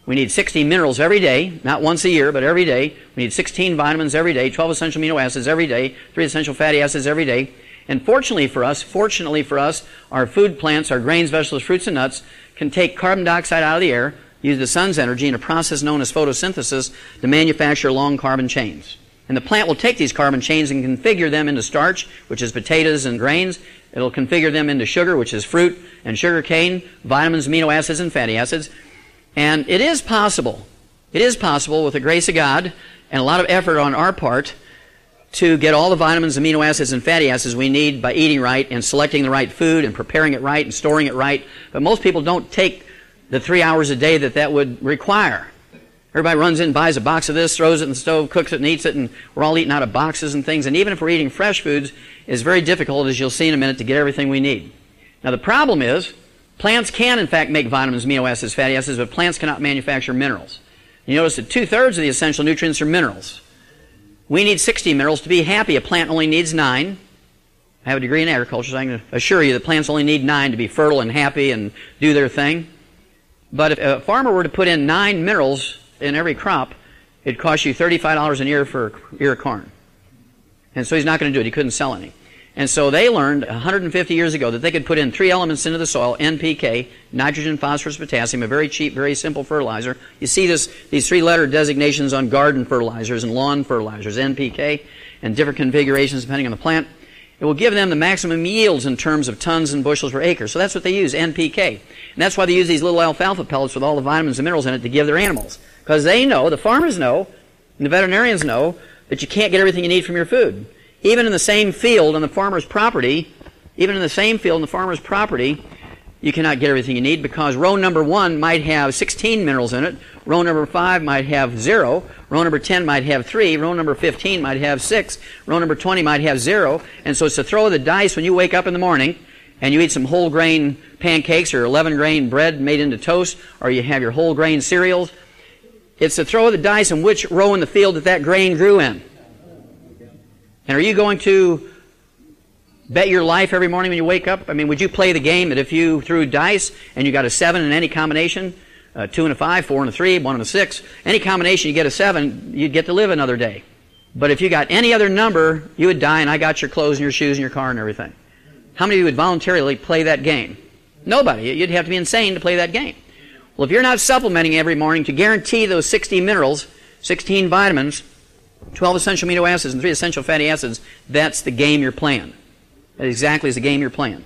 We need 60 minerals every day, not once a year, but every day. We need 16 vitamins every day, 12 essential amino acids every day, 3 essential fatty acids every day. And fortunately for us, our food plants, our grains, vegetables, fruits, and nuts can take carbon dioxide out of the air, use the sun's energy in a process known as photosynthesis to manufacture long carbon chains. And the plant will take these carbon chains and configure them into starch, which is potatoes and grains. It'll configure them into sugar, which is fruit and sugar cane, vitamins, amino acids, and fatty acids. And it is possible with the grace of God and a lot of effort on our part to get all the vitamins, amino acids, and fatty acids we need by eating right and selecting the right food and preparing it right and storing it right. But most people don't take the 3 hours a day that would require. Everybody runs in and buys a box of this, throws it in the stove, cooks it and eats it, and we're all eating out of boxes and things. And even if we're eating fresh foods, it's very difficult, as you'll see in a minute, to get everything we need. Now the problem is, plants can in fact make vitamins, amino acids, fatty acids, but plants cannot manufacture minerals. You notice that 2/3 of the essential nutrients are minerals. We need 60 minerals to be happy. A plant only needs 9. I have a degree in agriculture, so I can assure you that plants only need 9 to be fertile and happy and do their thing. But if a farmer were to put in 9 minerals in every crop, it'd cost you $35 an ear for a ear of corn. And so he's not going to do it. He couldn't sell any. And so they learned 150 years ago that they could put in 3 elements into the soil, NPK, nitrogen, phosphorus, potassium, a very cheap, very simple fertilizer. You see these 3-letter designations on garden fertilizers and lawn fertilizers, NPK, and different configurations depending on the plant. It will give them the maximum yields in terms of tons and bushels per acre. So that's what they use, NPK. And that's why they use these little alfalfa pellets with all the vitamins and minerals in it to give their animals. Because they know, the farmers know, and the veterinarians know, that you can't get everything you need from your food. Even in the same field on the farmer's property, you cannot get everything you need because row number 1 might have 16 minerals in it, row number 5 might have 0, row number 10 might have 3, row number 15 might have 6, row number 20 might have 0, and so it's a throw of the dice when you wake up in the morning and you eat some whole grain pancakes or 11 grain bread made into toast, or you have your whole grain cereals. It's a throw of the dice in which row in the field that grain grew in. And are you going to bet your life every morning when you wake up? I mean, would you play the game that if you threw dice and you got a 7 in any combination, 2 and a 5, 4 and a 3, 1 and a 6, any combination you get a 7, you'd get to live another day. But if you got any other number, you would die, and I got your clothes and your shoes and your car and everything. How many of you would voluntarily play that game? Nobody. You'd have to be insane to play that game. Well, if you're not supplementing every morning to guarantee those 60 minerals, 16 vitamins, 12 essential amino acids, and 3 essential fatty acids, that's the game you're playing. That exactly is the game you're playing.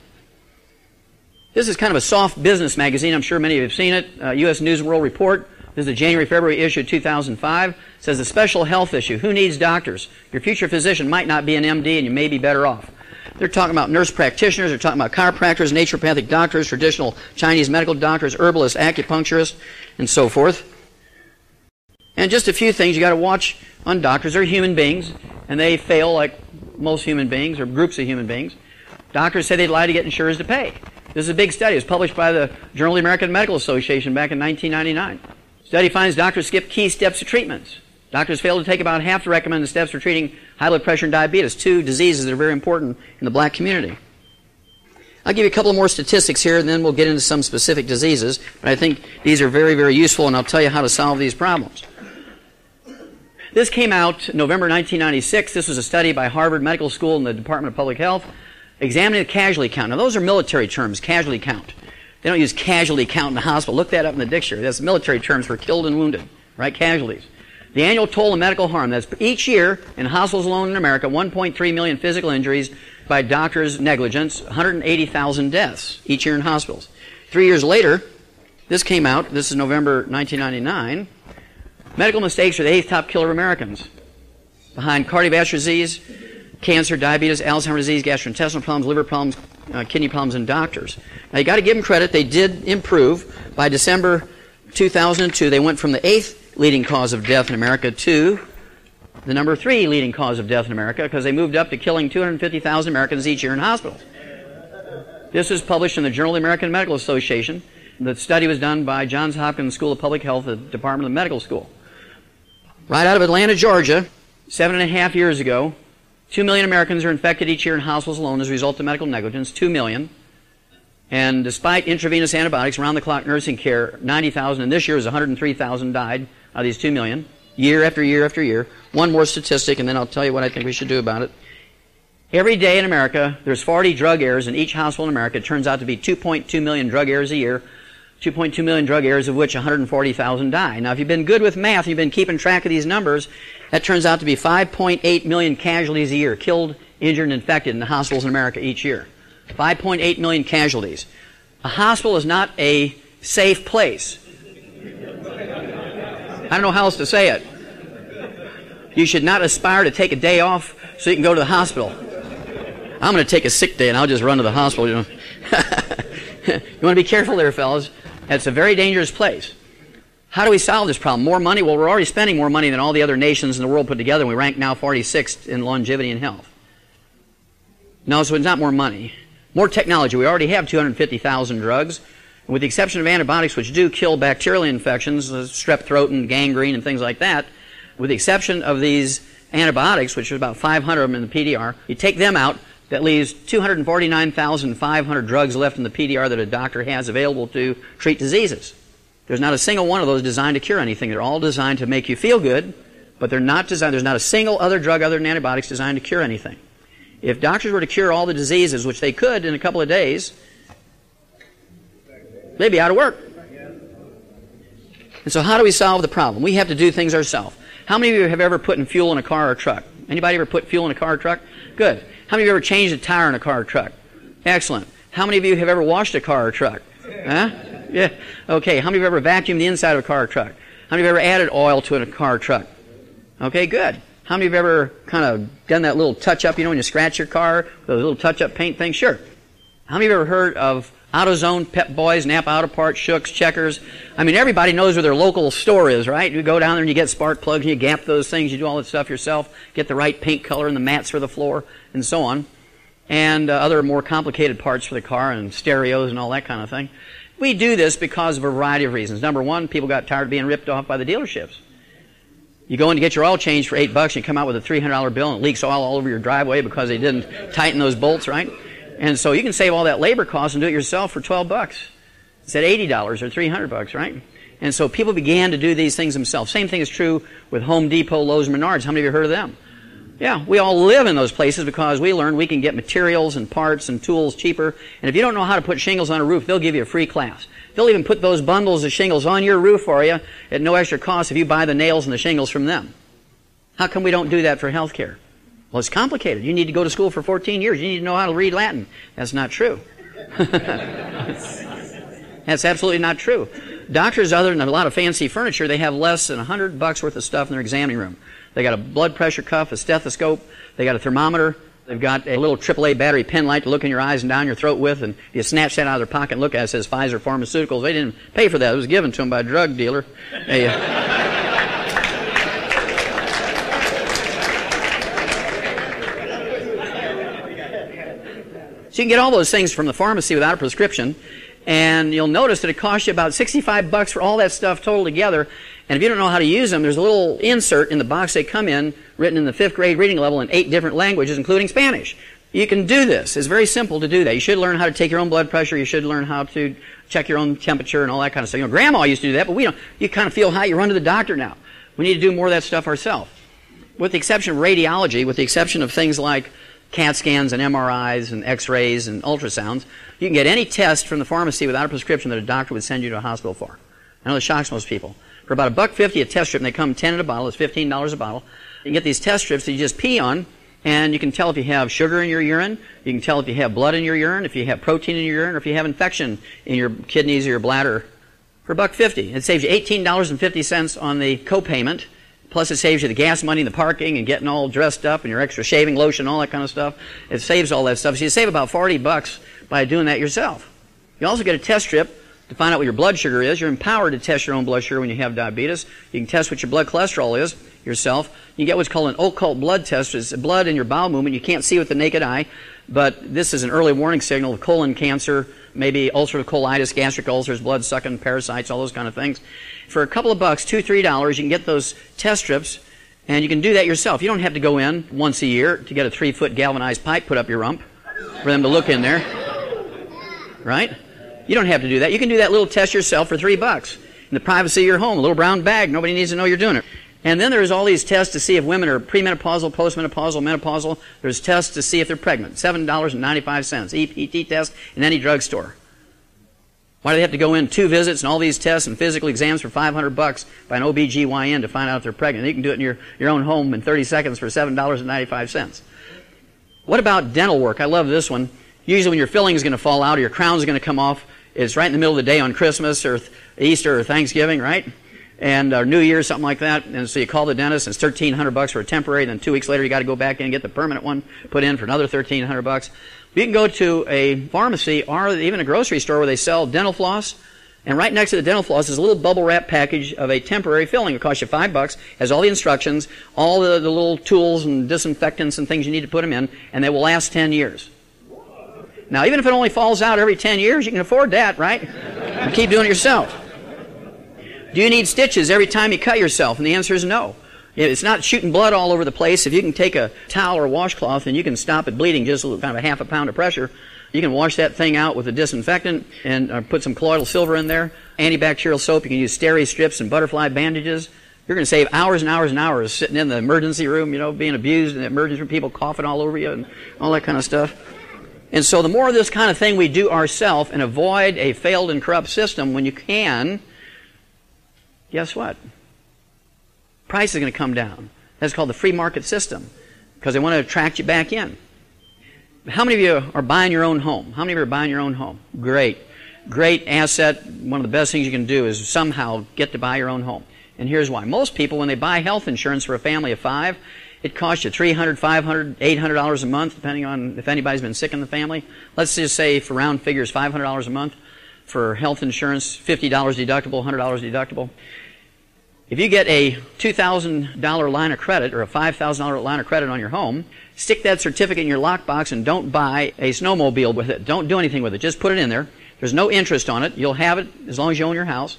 This is kind of a soft business magazine. I'm sure many of you have seen it. U.S. News and World Report. This is the January-February issue of 2005. It says a special health issue. Who needs doctors? Your future physician might not be an MD, and you may be better off. They're talking about nurse practitioners. They're talking about chiropractors, naturopathic doctors, traditional Chinese medical doctors, herbalists, acupuncturists, and so forth. And just a few things you got to watch on doctors. They're human beings, and they fail like most human beings or groups of human beings. Doctors say they'd lie to get insurers to pay. This is a big study. It was published by the Journal of the American Medical Association back in 1999. Study finds doctors skip key steps to treatments. Doctors fail to take about half the recommended steps for treating high blood pressure and diabetes, 2 diseases that are very important in the black community. I'll give you a couple more statistics here, and then we'll get into some specific diseases. But I think these are very, very useful, and I'll tell you how to solve these problems. This came out November 1996. This was a study by Harvard Medical School and the Department of Public Health examining the casualty count. Now, those are military terms, casualty count. They don't use casualty count in the hospital. Look that up in the dictionary. That's military terms for killed and wounded, right? Casualties. The annual toll of medical harm. That's each year in hospitals alone in America, 1.3 million physical injuries by doctors' negligence, 180,000 deaths each year in hospitals. 3 years later, this came out. This is November 1999. Medical mistakes are the 8th top killer of Americans, behind cardiovascular disease, cancer, diabetes, Alzheimer's disease, gastrointestinal problems, liver problems, kidney problems, and doctors. Now, you got to give them credit. They did improve. By December 2002, they went from the 8th leading cause of death in America to the number 3 leading cause of death in America, because they moved up to killing 250,000 Americans each year in hospitals. This was published in the Journal of the American Medical Association. The study was done by Johns Hopkins School of Public Health at the Department of Medical School. Right out of Atlanta, Georgia, 7.5 years ago, 2 million Americans are infected each year in hospitals alone as a result of medical negligence, 2 million. And despite intravenous antibiotics, round-the-clock nursing care, 90,000, and this year was 103,000 died out of these 2 million, year after year after year. One more statistic, and then I'll tell you what I think we should do about it. Every day in America, there's 40 drug errors in each hospital in America. It turns out to be 2.2 million drug errors a year, 2.2 million drug errors, of which 140,000 die. Now, if you've been good with math, you've been keeping track of these numbers, that turns out to be 5.8 million casualties a year, killed, injured, and infected in the hospitals in America each year. 5.8 million casualties. A hospital is not a safe place. I don't know how else to say it. You should not aspire to take a day off so you can go to the hospital. I'm going to take a sick day and I'll just run to the hospital. You know. You want to be careful there, fellas. It's a very dangerous place. How do we solve this problem? More money? Well, we're already spending more money than all the other nations in the world put together, and we rank now 46th in longevity and health. No, so it's not more money. More technology. We already have 250,000 drugs. And with the exception of antibiotics, which do kill bacterial infections, strep throat and gangrene and things like that, with the exception of these antibiotics, which are about 500 of them in the PDR, you take them out, that leaves 249,500 drugs left in the PDR that a doctor has available to treat diseases. There's not a single one of those designed to cure anything. They're all designed to make you feel good, but they're not designed. There's not a single other drug other than antibiotics designed to cure anything. If doctors were to cure all the diseases, which they could in a couple of days, they'd be out of work. And so how do we solve the problem? We have to do things ourselves. How many of you have ever put in fuel in a car or a truck? Anybody ever put fuel in a car or truck? Good. How many of you ever changed a tire in a car or truck? Excellent. How many of you have ever washed a car or truck? Huh? Yeah. Okay. How many of you have ever vacuumed the inside of a car or truck? How many of you have ever added oil to a car or truck? Okay, good. How many of you have ever kind of done that little touch-up, when you scratch your car, those little touch-up paint things? Sure. How many of you have ever heard of AutoZone, Pep Boys, Napa Auto Parts, Schnucks, Checkers? I mean, everybody knows where their local store is, right? You go down there and you get spark plugs and you gap those things. You do all that stuff yourself, get the right paint color and the mats for the floor and so on, and other more complicated parts for the car and stereos and all that kind of thing. We do this because of a variety of reasons. Number one, people got tired of being ripped off by the dealerships. You go in to get your oil changed for $8 and you come out with a $300 bill and it leaks oil all over your driveway because they didn't tighten those bolts, right? And so you can save all that labor cost and do it yourself for $12 instead of $80 or $300, right? And so people began to do these things themselves. Same thing is true with Home Depot, Lowe's, and Menards. How many of you have heard of them? Yeah, we all live in those places because we learned we can get materials and parts and tools cheaper. And if you don't know how to put shingles on a roof, they'll give you a free class. They'll even put those bundles of shingles on your roof for you at no extra cost if you buy the nails and the shingles from them. How come we don't do that for health care? Well, it's complicated. You need to go to school for 14 years. You need to know how to read Latin. That's not true. That's absolutely not true. Doctors, other than a lot of fancy furniture, they have less than $100 worth of stuff in their examining room. They got a blood pressure cuff, a stethoscope, they got a thermometer, they've got a little AAA battery pen light to look in your eyes and down your throat with, and you snatch that out of their pocket and look at it. It says Pfizer Pharmaceuticals. They didn't pay for that. It was given to them by a drug dealer. So you can get all those things from the pharmacy without a prescription, and you'll notice that it costs you about $65 for all that stuff total together. And if you don't know how to use them, there's a little insert in the box they come in, written in the 5th grade reading level in 8 different languages, including Spanish. You can do this. It's very simple to do that. You should learn how to take your own blood pressure. You should learn how to check your own temperature and all that kind of stuff. Grandma used to do that, but we don't. You kind of feel high, you run to the doctor now. We need to do more of that stuff ourselves. With the exception of radiology, with the exception of things like CAT scans and MRIs and X-rays and ultrasounds, you can get any test from the pharmacy without a prescription that a doctor would send you to a hospital for. I know that shocks most people. For about $1.50 a test strip, and they come 10 in a bottle, it's $15 a bottle. You can get these test strips that you just pee on, and you can tell if you have sugar in your urine, you can tell if you have blood in your urine, if you have protein in your urine, or if you have infection in your kidneys or your bladder. For $1.50. It saves you $18.50 on the co-payment. Plus it saves you the gas money and the parking and getting all dressed up and your extra shaving lotion, all that kind of stuff. It saves all that stuff. So you save about $40 by doing that yourself. You also get a test strip to find out what your blood sugar is. You're empowered to test your own blood sugar when you have diabetes. You can test what your blood cholesterol is yourself. You get what's called an occult blood test. It's blood in your bowel movement. You can't see with the naked eye, but this is an early warning signal of colon cancer, maybe ulcerative colitis, gastric ulcers, blood-sucking parasites, all those kind of things. For a couple of bucks, $2, $3, you can get those test strips, and you can do that yourself. You don't have to go in once a year to get a 3-foot galvanized pipe put up your rump for them to look in there. Right? You don't have to do that. You can do that little test yourself for $3 in the privacy of your home, a little brown bag. Nobody needs to know you're doing it. And then there's all these tests to see if women are premenopausal, postmenopausal, menopausal. There's tests to see if they're pregnant. $7.95. EPT test in any drugstore. Why do they have to go in 2 visits and all these tests and physical exams for $500 by an OBGYN to find out if they're pregnant? You can do it in your own home in 30 seconds for $7.95. What about dental work? I love this one. Usually when your filling is going to fall out or your crown is going to come off, it's right in the middle of the day on Christmas or Easter or Thanksgiving, right? And New Year's, something like that. And so you call the dentist, and it's $1,300 for a temporary. Then 2 weeks later, you got to go back in and get the permanent one put in for another $1,300. You can go to a pharmacy or even a grocery store where they sell dental floss, and right next to the dental floss is a little bubble wrap package of a temporary filling. It costs you $5, has all the instructions, all the little tools and disinfectants and things you need to put them in, and they will last 10 years. Now, even if it only falls out every 10 years, you can afford that, right? And keep doing it yourself. Do you need stitches every time you cut yourself? And the answer is no. It's not shooting blood all over the place. If you can take a towel or a washcloth and you can stop it bleeding just kind of a half a pound of pressure, you can wash that thing out with a disinfectant and put some colloidal silver in there, antibacterial soap. You can use steri strips and butterfly bandages. You're going to save hours and hours and hours sitting in the emergency room, being abused in the emergency room, people coughing all over you and all that kind of stuff. And so the more of this kind of thing we do ourselves and avoid a failed and corrupt system when you can, guess what? Price is going to come down. That's called the free market system. because they want to attract you back in. How many of you are buying your own home? How many of you are buying your own home? Great. Great asset. One of the best things you can do is somehow get to buy your own home. And here's why. Most people, when they buy health insurance for a family of 5, it costs you $300, $500, $800 a month, depending on if anybody's been sick in the family. Let's just say, for round figures, $500 a month for health insurance, $50 deductible, $100 deductible. If you get a $2,000 line of credit or a $5,000 line of credit on your home, stick that certificate in your lockbox and don't buy a snowmobile with it. Don't do anything with it. Just put it in there. There's no interest on it. You'll have it as long as you own your house.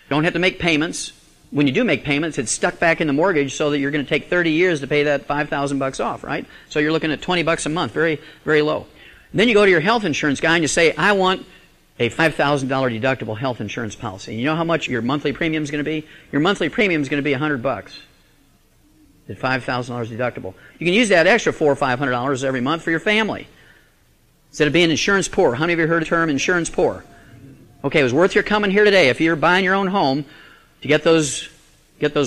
Don't have to make payments. When you do make payments, it's stuck back in the mortgage so that you're going to take 30 years to pay that $5,000 off, right? So you're looking at $20 a month, very, very low. Then you go to your health insurance guy and you say, I want a $5,000 deductible health insurance policy. You know how much your monthly premium is going to be? Your monthly premium is going to be $100 at $5,000 deductible. You can use that extra $400 or $500 every month for your family. Instead of being insurance poor. How many of you heard the term insurance poor? Okay, it was worth your coming here today. If you're buying your own home, to get those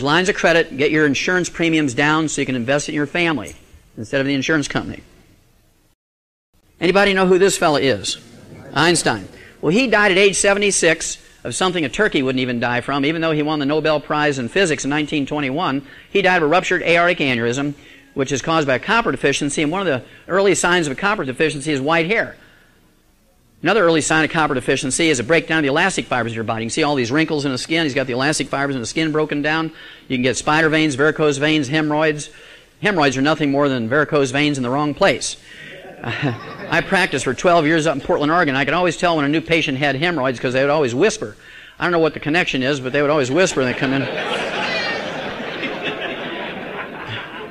lines of credit, get your insurance premiums down so you can invest in your family instead of the insurance company. Anybody know who this fella is? Einstein. Well, he died at age 76 of something a turkey wouldn't even die from, even though he won the Nobel Prize in Physics in 1921. He died of a ruptured aortic aneurysm, which is caused by a copper deficiency, and one of the early signs of a copper deficiency is white hair. Another early sign of copper deficiency is a breakdown of the elastic fibers in your body. You can see all these wrinkles in the skin. He's got the elastic fibers in the skin broken down. You can get spider veins, varicose veins, hemorrhoids. Hemorrhoids are nothing more than varicose veins in the wrong place. I practiced for 12 years up in Portland, Oregon. I could always tell when a new patient had hemorrhoids because they would always whisper. I don't know what the connection is, but they would always whisper when they come in.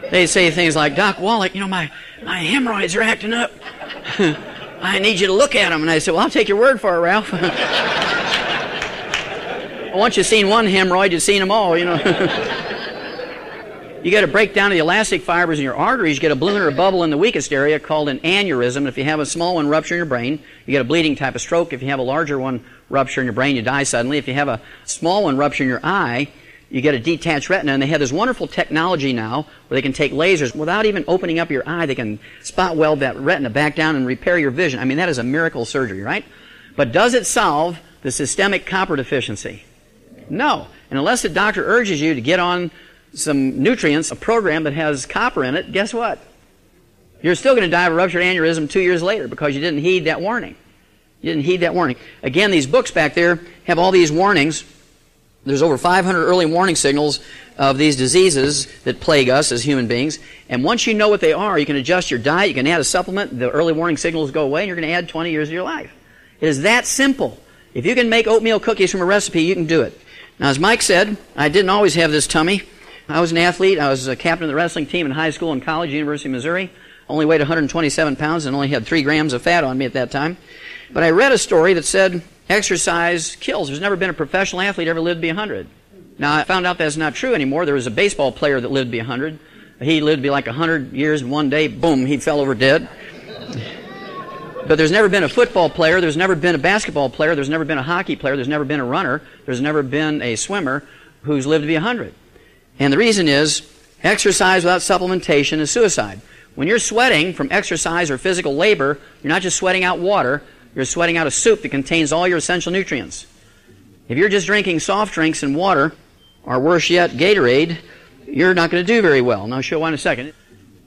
They'd say things like, Doc Wallach, you know, my hemorrhoids are acting up. I need you to look at them. And I said, well, I'll take your word for it, Ralph. Once you've seen one hemorrhoid, you've seen them all, you know. You get a breakdown of the elastic fibers in your arteries. You get a balloon or a bubble in the weakest area called an aneurysm. If you have a small one rupture in your brain, you get a bleeding type of stroke. If you have a larger one rupture in your brain, you die suddenly. If you have a small one rupture in your eye, you get a detached retina. And they have this wonderful technology now where they can take lasers without even opening up your eye. They can spot weld that retina back down and repair your vision. I mean, that is a miracle surgery, right? But does it solve the systemic copper deficiency? No. And unless the doctor urges you to get on some nutrients, a program that has copper in it, guess what? You're still going to die of a ruptured aneurysm 2 years later because you didn't heed that warning. You didn't heed that warning. Again, these books back there have all these warnings. There's over 500 early warning signals of these diseases that plague us as human beings. And once you know what they are, you can adjust your diet, you can add a supplement, the early warning signals go away, and you're going to add 20 years of your life. It is that simple. If you can make oatmeal cookies from a recipe, you can do it. Now, as Mike said, I didn't always have this tummy. I was an athlete. I was a captain of the wrestling team in high school and college, University of Missouri. Only weighed 127 pounds and only had 3 grams of fat on me at that time. But I read a story that said exercise kills. There's never been a professional athlete ever lived to be 100. Now, I found out that's not true anymore. There was a baseball player that lived to be 100. He lived to be like 100 years, and one day, boom, he fell over dead. But there's never been a football player, there's never been a basketball player, there's never been a hockey player, there's never been a runner, there's never been a swimmer who's lived to be 100. And the reason is, exercise without supplementation is suicide. When you're sweating from exercise or physical labor, you're not just sweating out water, you're sweating out a soup that contains all your essential nutrients. If you're just drinking soft drinks and water, or worse yet, Gatorade, you're not going to do very well. And I'll show you why in a second.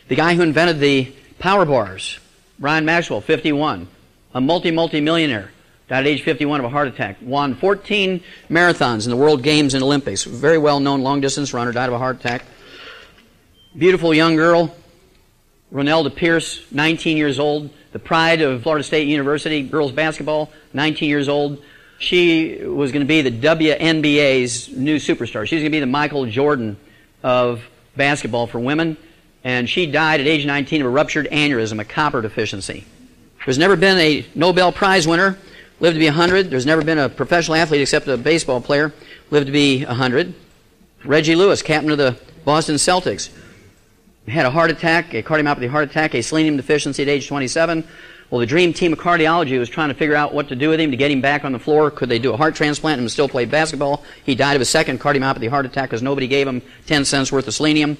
The guy who invented the power bars, Brian Maxwell, 51, a multi-millionaire, died at age 51 of a heart attack, won 14 marathons in the World Games and Olympics, very well-known long-distance runner, died of a heart attack. Beautiful young girl, Ronelda Pierce, 19 years old, the pride of Florida State University, girls basketball, 19 years old. She was going to be the WNBA's new superstar. She was going to be the Michael Jordan of basketball for women, and she died at age 19 of a ruptured aneurysm, a copper deficiency. There's never been a Nobel Prize winner lived to be 100. There's never been a professional athlete except a baseball player lived to be 100. Reggie Lewis, captain of the Boston Celtics, had a heart attack, a cardiomyopathy heart attack, a selenium deficiency at age 27. Well, the dream team of cardiology was trying to figure out what to do with him to get him back on the floor. Could they do a heart transplant and still play basketball? He died of a second cardiomyopathy heart attack because nobody gave him 10 cents worth of selenium.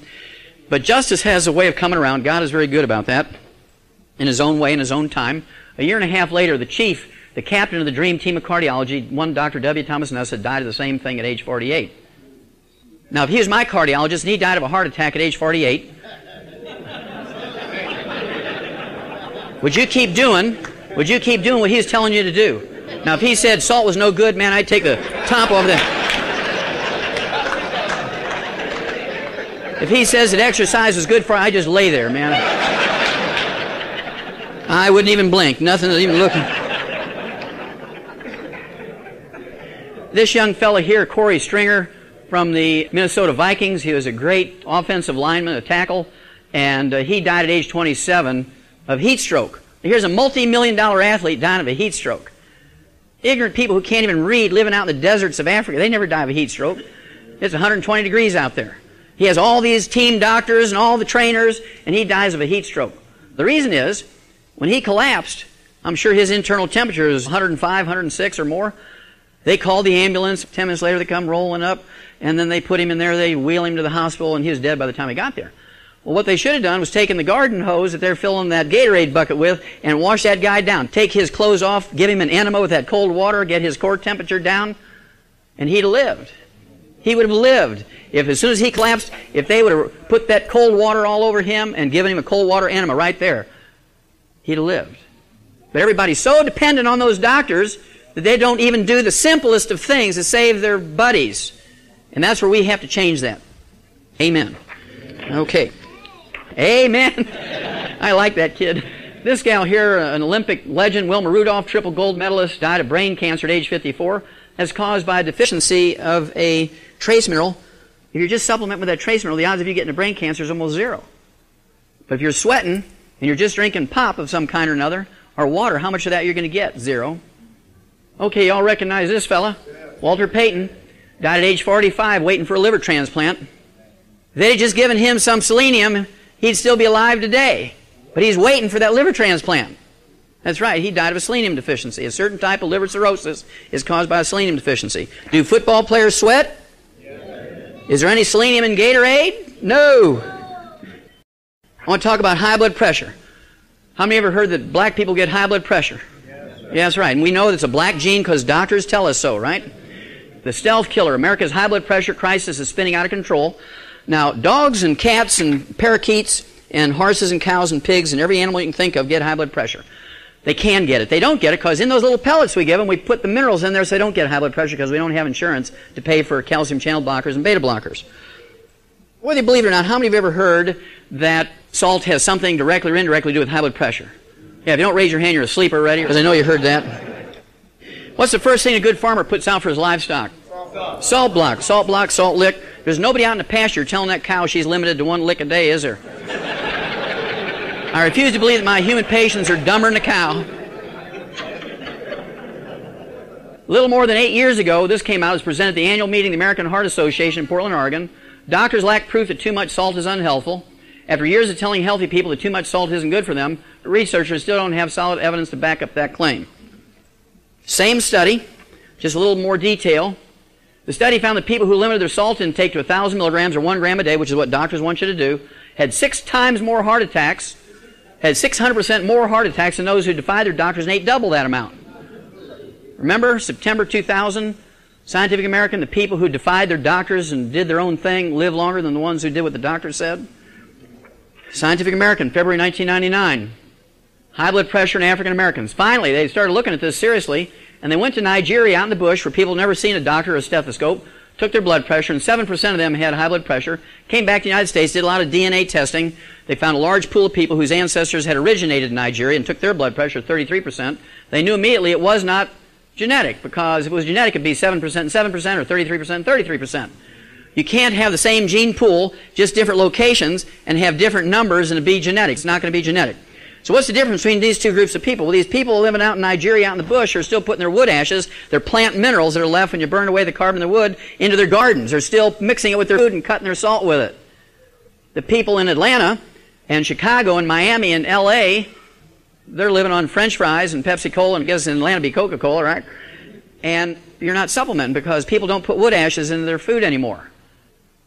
But justice has a way of coming around. God is very good about that in His own way, in His own time. A year and a half later, the captain of the dream team of cardiology, one Dr. W. Thomas Nuss, had died of the same thing at age 48. Now, if he was my cardiologist and he died of a heart attack at age 48, would you keep doing what he was telling you to do? Now, if he said salt was no good, man, I'd take the top off that. If he says that exercise is good for you, I just lay there, man. I wouldn't even blink. Nothing even looking. This young fella here, Corey Stringer, from the Minnesota Vikings, he was a great offensive lineman, a tackle, and he died at age 27 of heat stroke. Here's a multi-million-dollar athlete dying of a heat stroke. Ignorant people who can't even read, living out in the deserts of Africa, they never die of a heat stroke. It's 120 degrees out there. He has all these team doctors and all the trainers, and he dies of a heat stroke. The reason is, when he collapsed, I'm sure his internal temperature was 105, 106 or more. They called the ambulance. 10 minutes later, they come rolling up, and then they put him in there. They wheel him to the hospital, and he was dead by the time he got there. Well, what they should have done was taken the garden hose that they're filling that Gatorade bucket with and wash that guy down. Take his clothes off, give him an enema with that cold water, get his core temperature down, and he'd have lived. He would have lived. If as soon as he collapsed, if they would have put that cold water all over him and given him a cold water enema right there, he'd have lived. But everybody's so dependent on those doctors that they don't even do the simplest of things to save their buddies. And that's where we have to change that. Amen. Okay. Amen. I like that kid. This gal here, an Olympic legend, Wilma Rudolph, triple gold medalist, died of brain cancer at age 54. That's caused by a deficiency of a trace mineral. If you're just supplementing with that trace mineral, the odds of you getting a brain cancer is almost zero. But if you're sweating and you're just drinking pop of some kind or another, or water, how much of that you're going to get? Zero. Okay, y'all recognize this fella? Walter Payton. Died at age 45 waiting for a liver transplant. If they had just given him some selenium, he'd still be alive today. But he's waiting for that liver transplant. That's right, he died of a selenium deficiency. A certain type of liver cirrhosis is caused by a selenium deficiency. Do football players sweat? Is there any selenium in Gatorade? No. I want to talk about high blood pressure. How many ever heard that black people get high blood pressure? Yeah, that's right. And we know it's a black gene because doctors tell us so, right? The stealth killer. America's high blood pressure crisis is spinning out of control. Now, dogs and cats and parakeets and horses and cows and pigs and every animal you can think of get high blood pressure. They can get it. They don't get it because in those little pellets we give them, we put the minerals in there so they don't get high blood pressure because we don't have insurance to pay for calcium channel blockers and beta blockers. Whether you believe it or not, how many of you have ever heard that salt has something directly or indirectly to do with high blood pressure? Yeah, if you don't raise your hand, you're asleep already, because I know you heard that. What's the first thing a good farmer puts out for his livestock? Salt block, salt lick. There's nobody out in the pasture telling that cow she's limited to 1 lick a day, is there? I refuse to believe that my human patients are dumber than a cow. A little more than 8 years ago, this came out. It was presented at the annual meeting of the American Heart Association in Portland, Oregon. Doctors lack proof that too much salt is unhealthful. After years of telling healthy people that too much salt isn't good for them, researchers still don't have solid evidence to back up that claim. Same study, just a little more detail. The study found that people who limited their salt intake to 1,000 milligrams or 1 gram a day, which is what doctors want you to do, had 6 times more heart attacks, had 600% more heart attacks than those who defied their doctors and ate double that amount. Remember, September 2000, Scientific American, the people who defied their doctors and did their own thing live longer than the ones who did what the doctor said. Scientific American, February 1999. High blood pressure in African Americans. Finally, they started looking at this seriously, and they went to Nigeria out in the bush where people had never seen a doctor or a stethoscope, took their blood pressure, and 7% of them had high blood pressure, came back to the United States, did a lot of DNA testing. They found a large pool of people whose ancestors had originated in Nigeria and took their blood pressure 33%. They knew immediately it was not genetic, because if it was genetic, it would be 7% and 7% or 33% and 33%. You can't have the same gene pool, just different locations, and have different numbers and it be genetic. It's not going to be genetic. So what's the difference between these two groups of people? Well, these people living out in Nigeria, out in the bush, are still putting their wood ashes, their plant minerals that are left when you burn away the carbon in the wood, into their gardens. They're still mixing it with their food and cutting their salt with it. The people in Atlanta and Chicago and Miami and L.A., they're living on French fries and Pepsi-Cola, and I guess in Atlanta it'd be Coca-Cola, right? And you're not supplementing because people don't put wood ashes into their food anymore.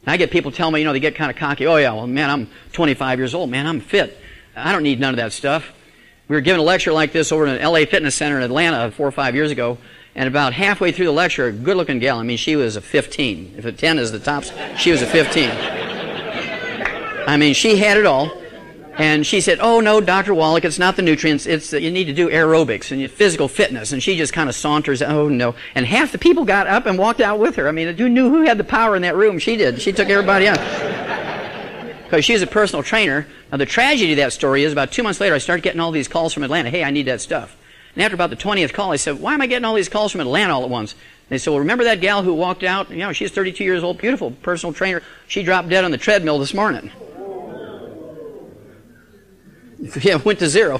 I get people tell me, they get kind of cocky. Oh, yeah, well, man, I'm 25 years old. Man, I'm fit. I don't need none of that stuff. We were giving a lecture like this over in an LA Fitness Center in Atlanta 4 or 5 years ago, and about halfway through the lecture, a good-looking gal, she was a 15. If a 10 is the tops, she was a 15. She had it all. And she said, oh, no, Dr. Wallach, it's not the nutrients. It's that you need to do aerobics and physical fitness. And she just kind of saunters, oh, no. And half the people got up and walked out with her. Who knew who had the power in that room? She did. She took everybody out. Because she's a personal trainer. Now, the tragedy of that story is about 2 months later, I started getting all these calls from Atlanta. Hey, I need that stuff. And after about the 20th call, I said, why am I getting all these calls from Atlanta all at once? And they said, well, remember that gal who walked out? She's 32 years old, beautiful personal trainer. She dropped dead on the treadmill this morning. Yeah, went to 0.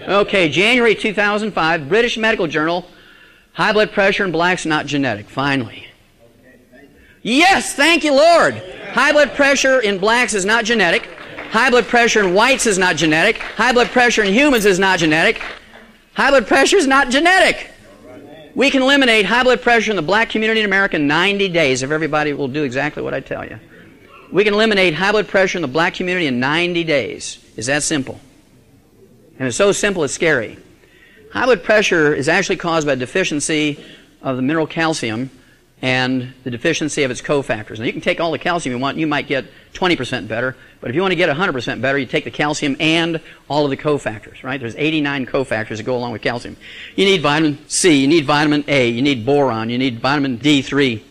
Okay, January 2005, British Medical Journal, high blood pressure in blacks not genetic, finally. Yes, thank you, Lord. High blood pressure in blacks is not genetic. High blood pressure in whites is not genetic. High blood pressure in humans is not genetic. High blood pressure is not genetic. We can eliminate high blood pressure in the black community in America in 90 days if everybody will do exactly what I tell you. We can eliminate high blood pressure in the black community in 90 days. It's that simple. And it's so simple it's scary. High blood pressure is actually caused by a deficiency of the mineral calcium and the deficiency of its cofactors. Now, you can take all the calcium you want, and you might get 20% better. But if you want to get 100% better, you take the calcium and all of the cofactors, right? There's 89 cofactors that go along with calcium. You need vitamin C, you need vitamin A, you need boron, you need vitamin D3.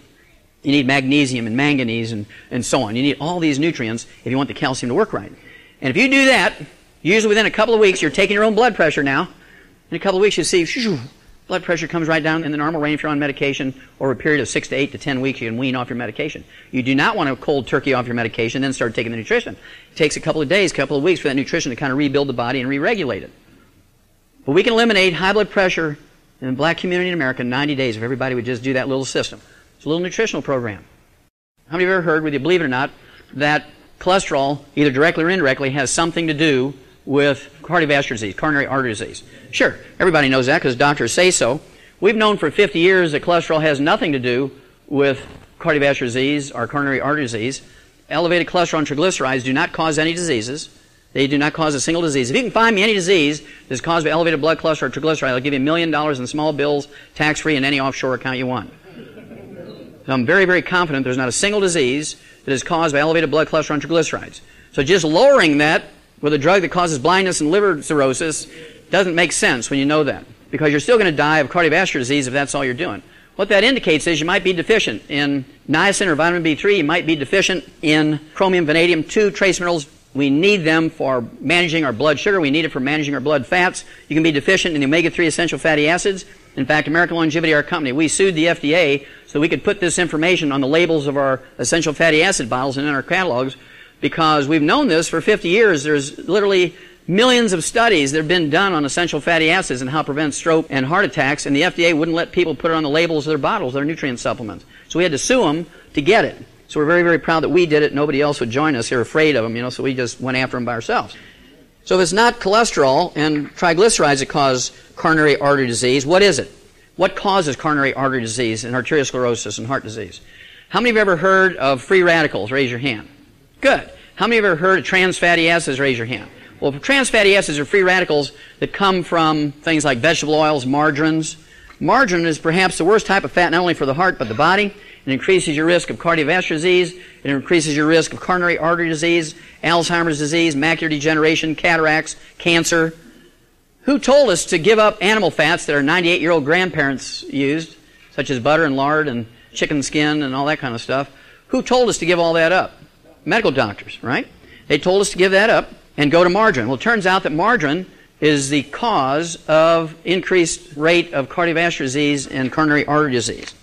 You need magnesium and manganese and so on. You need all these nutrients if you want the calcium to work right. And if you do that, usually within a couple of weeks, you're taking your own blood pressure now. In a couple of weeks, you see, blood pressure comes right down in the normal range if you're on medication. Over a period of 6 to 8 to 10 weeks, you can wean off your medication. You do not want to cold turkey off your medication, then start taking the nutrition. It takes a couple of days, a couple of weeks for that nutrition to kind of rebuild the body and re-regulate it. But we can eliminate high blood pressure in the black community in America in 90 days if everybody would just do that little system. It's a little nutritional program. How many of you have ever heard, whether you believe it or not, that cholesterol, either directly or indirectly, has something to do with cardiovascular disease, coronary artery disease? Sure, everybody knows that because doctors say so. We've known for 50 years that cholesterol has nothing to do with cardiovascular disease or coronary artery disease. Elevated cholesterol and triglycerides do not cause any diseases. They do not cause a single disease. If you can find me any disease that's caused by elevated blood cholesterol or triglycerides, I'll give you $1 million in small bills, tax-free, in any offshore account you want. So I'm very, very confident there's not a single disease that is caused by elevated blood cholesterol and triglycerides. So just lowering that with a drug that causes blindness and liver cirrhosis doesn't make sense when you know that, because you're still going to die of cardiovascular disease if that's all you're doing. What that indicates is you might be deficient in niacin or vitamin B3. You might be deficient in chromium, vanadium, 2 trace minerals. We need them for managing our blood sugar. We need it for managing our blood fats. You can be deficient in the omega-3 essential fatty acids. In fact, American Longevity, our company, we sued the FDA so we could put this information on the labels of our essential fatty acid bottles and in our catalogs, because we've known this for 50 years. There's literally millions of studies that have been done on essential fatty acids and how to prevent stroke and heart attacks, and the FDA wouldn't let people put it on the labels of their bottles, their nutrient supplements. So we had to sue them to get it. So we're very, very proud that we did it. Nobody else would join us. They're afraid of them, so we just went after them by ourselves. So if it's not cholesterol and triglycerides that cause coronary artery disease, what is it? What causes coronary artery disease and arteriosclerosis and heart disease? How many of you have ever heard of free radicals? Raise your hand. Good. How many of you have ever heard of trans fatty acids? Raise your hand. Well, trans fatty acids are free radicals that come from things like vegetable oils, margarines. Margarine is perhaps the worst type of fat, not only for the heart but the body. It increases your risk of cardiovascular disease. It increases your risk of coronary artery disease, Alzheimer's disease, macular degeneration, cataracts, cancer. Who told us to give up animal fats that our 98-year-old grandparents used, such as butter and lard and chicken skin and all that kind of stuff? Who told us to give all that up? Medical doctors, right? They told us to give that up and go to margarine. Well, it turns out that margarine is the cause of increased rate of cardiovascular disease and coronary artery disease.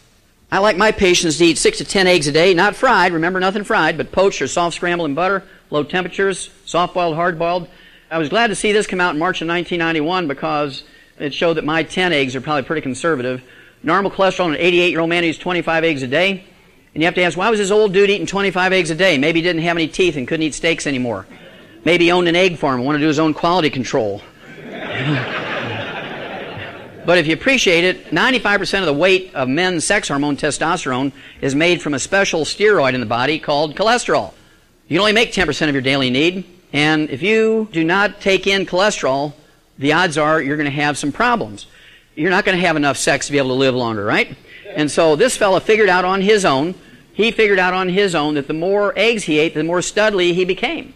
I like my patients to eat 6 to 10 eggs a day, not fried, remember nothing fried, but poached or soft scrambled in butter, low temperatures, soft-boiled, hard-boiled. I was glad to see this come out in March of 1991 because it showed that my 10 eggs are probably pretty conservative. Normal cholesterol in an 88-year-old man eats 25 eggs a day. And you have to ask, why was this old dude eating 25 eggs a day? Maybe he didn't have any teeth and couldn't eat steaks anymore. Maybe he owned an egg farm and wanted to do his own quality control. But if you appreciate it, 95% of the weight of men's sex hormone, testosterone, is made from a special steroid in the body called cholesterol. You can only make 10% of your daily need, and if you do not take in cholesterol, the odds are you're going to have some problems. You're not going to have enough sex to be able to live longer, right? And so this fella figured out on his own, that the more eggs he ate, the more studly he became.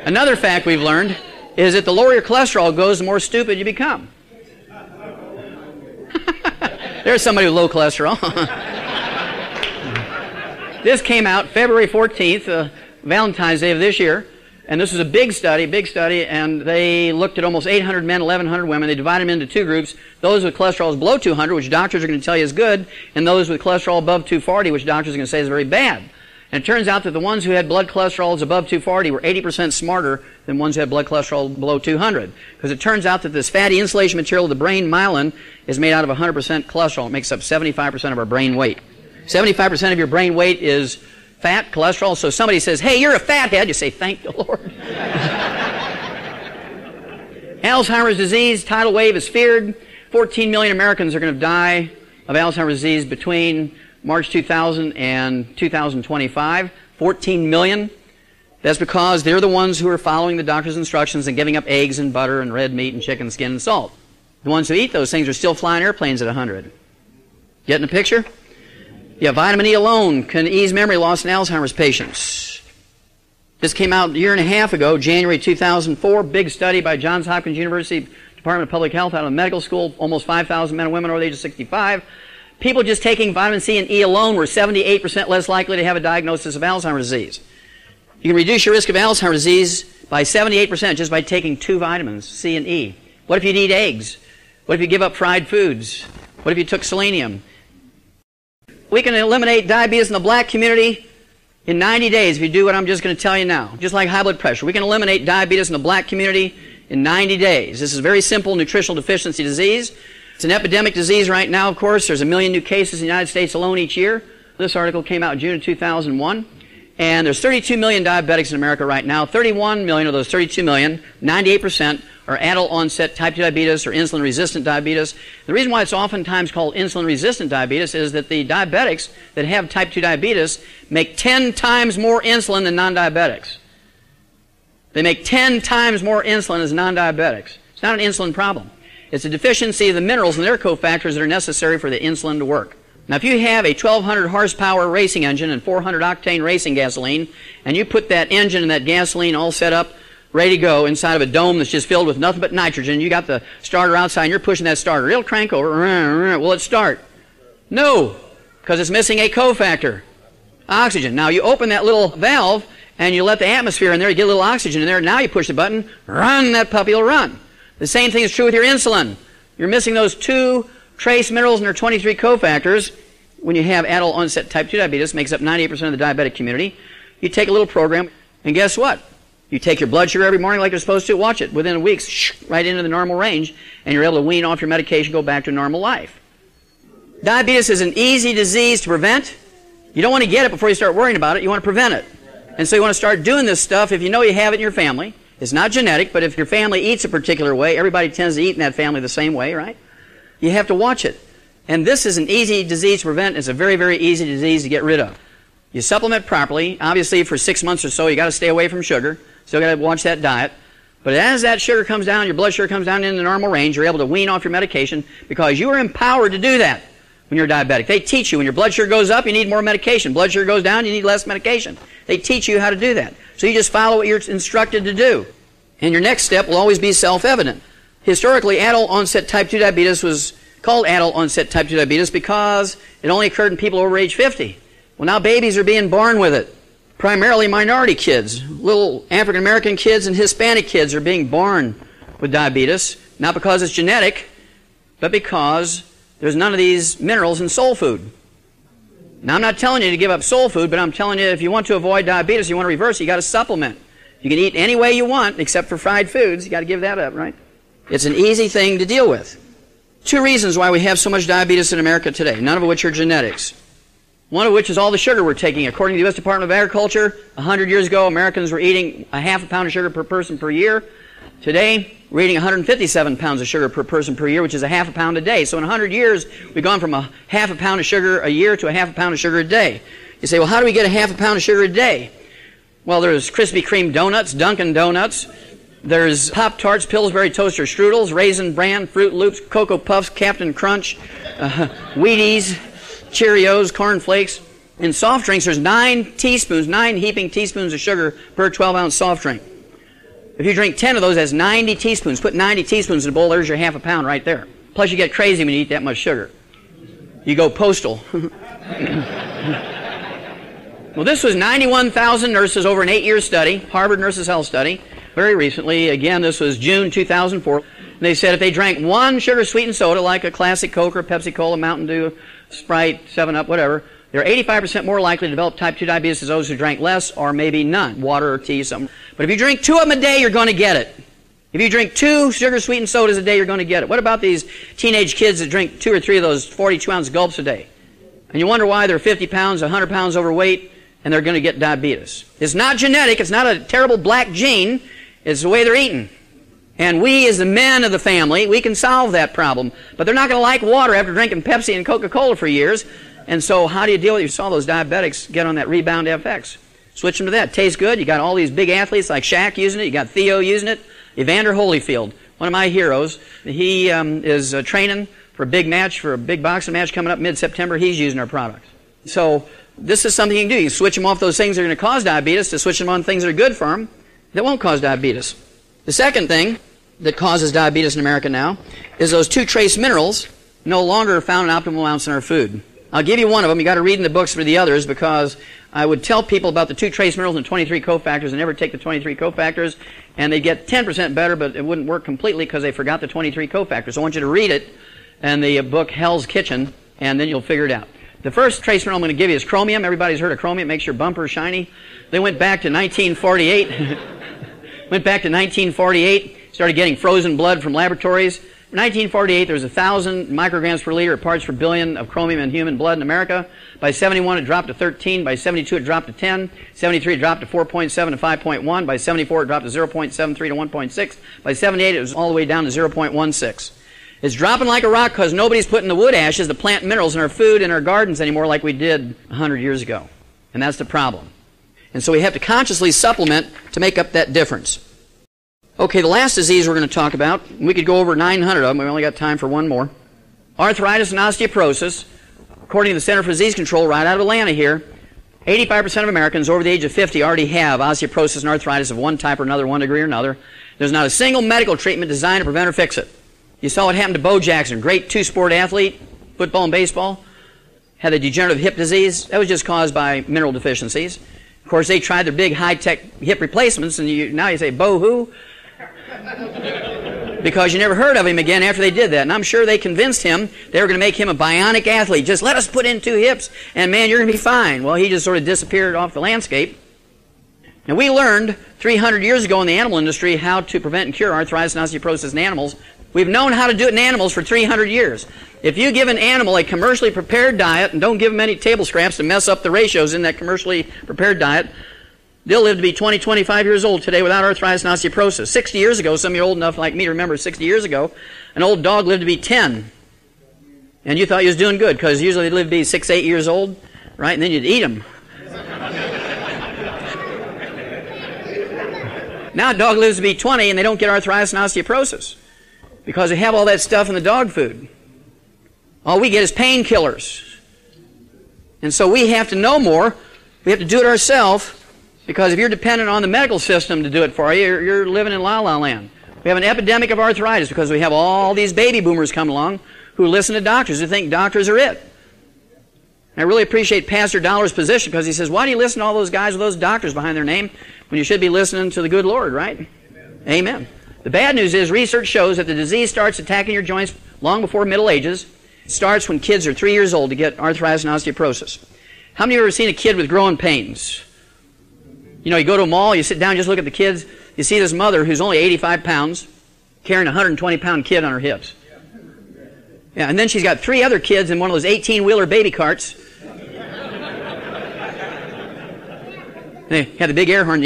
Another fact we've learned is that the lower your cholesterol goes, the more stupid you become. There's somebody with low cholesterol. This came out February 14th, Valentine's Day of this year, and this was a big study, and they looked at almost 800 men, 1,100 women. They divided them into two groups, those with cholesterol below 200, which doctors are going to tell you is good, and those with cholesterol above 240, which doctors are going to say is very bad. And it turns out that the ones who had blood cholesterol above 240 were 80% smarter than ones who had blood cholesterol below 200. Because it turns out that this fatty insulation material, the brain myelin, is made out of 100% cholesterol. It makes up 75% of our brain weight. 75% of your brain weight is fat, cholesterol. So somebody says, hey, you're a fathead. You say, thank the Lord. Alzheimer's disease, tidal wave is feared. 14 million Americans are going to die of Alzheimer's disease between March 2000 and 2025. 14 million. That's because they're the ones who are following the doctor's instructions and giving up eggs and butter and red meat and chicken skin and salt. The ones who eat those things are still flying airplanes at 100. Getting a picture? Yeah, vitamin E alone can ease memory loss in Alzheimer's patients. This came out a year and a half ago, January 2004, big study by Johns Hopkins University Department of Public Health out of medical school, almost 5,000 men and women over the age of 65. People just taking vitamin C and E alone were 78% less likely to have a diagnosis of Alzheimer's disease. You can reduce your risk of Alzheimer's disease by 78% just by taking 2 vitamins, C and E. What if you eat eggs? What if you give up fried foods? What if you took selenium? We can eliminate diabetes in the black community in 90 days if you do what I'm just going to tell you now. Just like high blood pressure. We can eliminate diabetes in the black community in 90 days. This is a very simple nutritional deficiency disease. It's an epidemic disease right now, of course. There's 1 million new cases in the United States alone each year. This article came out in June of 2001. And there's 32 million diabetics in America right now. 31 million of those 32 million, 98%, are adult-onset type 2 diabetes or insulin-resistant diabetes. The reason why it's oftentimes called insulin-resistant diabetes is that the diabetics that have type 2 diabetes make 10 times more insulin than non-diabetics. They make 10 times more insulin as non-diabetics. It's not an insulin problem. It's a deficiency of the minerals and their cofactors that are necessary for the insulin to work. Now, if you have a 1,200 horsepower racing engine and 400 octane racing gasoline, and you put that engine and that gasoline all set up, ready to go inside of a dome that's just filled with nothing but nitrogen, you got the starter outside and you're pushing that starter, it'll crank over. Will it start? No, because it's missing a cofactor, oxygen. Now, you open that little valve and you let the atmosphere in there, you get a little oxygen in there, now you push the button, run, that puppy will run. The same thing is true with your insulin. You're missing those 2 trace minerals and their 23 cofactors. When you have adult onset type 2 diabetes, makes up 98% of the diabetic community. You take a little program, and guess what? You take your blood sugar every morning like you're supposed to. Watch it. Within weeks, right into the normal range, and you're able to wean off your medication, go back to normal life. Diabetes is an easy disease to prevent. You don't want to get it before you start worrying about it. You want to prevent it. And so you want to start doing this stuff if you know you have it in your family. It's not genetic, but if your family eats a particular way, everybody tends to eat in that family the same way, right? You have to watch it. And this is an easy disease to prevent. It's a very, very easy disease to get rid of. You supplement properly. Obviously, for 6 months or so, you got to stay away from sugar. Still got to watch that diet. But as that sugar comes down, your blood sugar comes down in the normal range, you're able to wean off your medication because you are empowered to do that when you're diabetic. They teach you when your blood sugar goes up, you need more medication. Blood sugar goes down, you need less medication. They teach you how to do that. So you just follow what you're instructed to do. And your next step will always be self-evident. Historically, adult-onset type 2 diabetes was called adult-onset type 2 diabetes because it only occurred in people over age 50. Well, now babies are being born with it. Primarily minority kids. Little African-American kids and Hispanic kids are being born with diabetes, not because it's genetic, but because there's none of these minerals in soul food. Now, I'm not telling you to give up soul food, but I'm telling you if you want to avoid diabetes, you want to reverse it, you got to supplement. You can eat any way you want, except for fried foods. You got to give that up, right? It's an easy thing to deal with. 2 reasons why we have so much diabetes in America today, none of which are genetics. One of which is all the sugar we're taking. According to the U.S. Department of Agriculture, 100 years ago, Americans were eating a half a pound of sugar per person per year. Today, we're eating 157 pounds of sugar per person per year, which is a half a pound a day. So in 100 years, we've gone from a half a pound of sugar a year to a half a pound of sugar a day. You say, well, how do we get a half a pound of sugar a day? Well, there's Krispy Kreme donuts, Dunkin' Donuts. There's Pop-Tarts, Pillsbury Toaster Strudels, Raisin Bran, Fruit Loops, Cocoa Puffs, Captain Crunch, Wheaties, Cheerios, Corn Flakes. In soft drinks, there's 9 heaping teaspoons of sugar per 12-ounce soft drink. If you drink 10 of those, that's 90 teaspoons. Put 90 teaspoons in a bowl, there's your half a pound right there. Plus, you get crazy when you eat that much sugar. You go postal. Well, this was 91,000 nurses over an 8-year study, Harvard Nurses Health Study. Very recently, again, this was June 2004. They said if they drank one sugar-sweetened soda, like a classic Coke or Pepsi-Cola, Mountain Dew, Sprite, 7-Up, whatever, they're 85% more likely to develop type 2 diabetes than those who drank less or maybe none, water or tea, something. But if you drink 2 of them a day, you're going to get it. If you drink 2 sugar-sweetened sodas a day, you're going to get it. What about these teenage kids that drink 2 or 3 of those 42-ounce gulps a day? And you wonder why they're 50 pounds, 100 pounds overweight, and they're going to get diabetes. It's not genetic. It's not a terrible black gene. It's the way they're eating. And we, as the men of the family, we can solve that problem. But they're not going to like water after drinking Pepsi and Coca-Cola for years. And so how do you deal with it? You saw those diabetics get on that Rebound FX. Switch them to that. Tastes good. You got all these big athletes like Shaq using it. You got Theo using it. Evander Holyfield, one of my heroes. He is training for a big match, for a big boxing match coming up mid-September. He's using our products. So this is something you can do. You can switch them off those things that are going to cause diabetes to switch them on things that are good for them that won't cause diabetes. The second thing that causes diabetes in America now is those 2 trace minerals no longer found in optimal amounts in our food. I'll give you one of them. You got to read in the books for the others, because I would tell people about the 2 trace minerals and 23 cofactors and never take the 23 cofactors, and they'd get 10% better, but it wouldn't work completely because they forgot the 23 cofactors. So I want you to read it in the book Hell's Kitchen, and then you'll figure it out. The first trace mineral I'm going to give you is chromium. Everybody's heard of chromium. It makes your bumper shiny. They went back to 1948. Started getting frozen blood from laboratories. In 1948, there was 1,000 micrograms per liter of parts per billion of chromium in human blood in America. By 71, it dropped to 13. By 72, it dropped to 10. 73, it dropped to 4.7 to 5.1. By 74, it dropped to 0.73 to 1.6. By 78, it was all the way down to 0.16. It's dropping like a rock because nobody's putting the wood ashes, the plant minerals in our food, in our gardens anymore like we did 100 years ago. And that's the problem. And so we have to consciously supplement to make up that difference. Okay, the last disease we're going to talk about, we could go over 900 of them. We only got time for one more. Arthritis and osteoporosis. According to the Center for Disease Control right out of Atlanta here, 85% of Americans over the age of 50 already have osteoporosis and arthritis of one type or another, one degree or another. There's not a single medical treatment designed to prevent or fix it. You saw what happened to Bo Jackson, great 2-sport athlete, football and baseball, had a degenerative hip disease. That was just caused by mineral deficiencies. Of course, they tried their big high-tech hip replacements, and now you say, Bo who? Because you never heard of him again after they did that. And I'm sure they convinced him they were going to make him a bionic athlete. Just let us put in 2 hips, and man, you're going to be fine. Well, he just sort of disappeared off the landscape. Now, we learned 300 years ago in the animal industry how to prevent and cure arthritis and osteoporosis in animals. We've known how to do it in animals for 300 years. If you give an animal a commercially prepared diet and don't give them any table scraps to mess up the ratios in that commercially prepared diet, they'll live to be 20, 25 years old today without arthritis and osteoporosis. 60 years ago, some of you are old enough like me to remember 60 years ago, an old dog lived to be 10. And you thought he was doing good because usually they live to be 6, 8 years old, right? And then you'd eat them. Now a dog lives to be 20 and they don't get arthritis and osteoporosis because they have all that stuff in the dog food. All we get is painkillers. And so we have to know more. We have to do it ourselves, because if you're dependent on the medical system to do it for you, you're living in la-la land. We have an epidemic of arthritis because we have all these baby boomers come along who listen to doctors, who think doctors are it. And I really appreciate Pastor Dollar's position because he says, why do you listen to all those guys with those doctors behind their name when you should be listening to the good Lord, right? Amen. Amen. The bad news is research shows that the disease starts attacking your joints long before middle ages. It starts when kids are 3 years old to get arthritis and osteoporosis. How many of you have ever seen a kid with growing pains? You know, you go to a mall, you sit down, just look at the kids. You see this mother who's only 85 pounds carrying a 120-pound kid on her hips. Yeah, and then she's got 3 other kids in one of those 18-wheeler baby carts. They have the big air horn.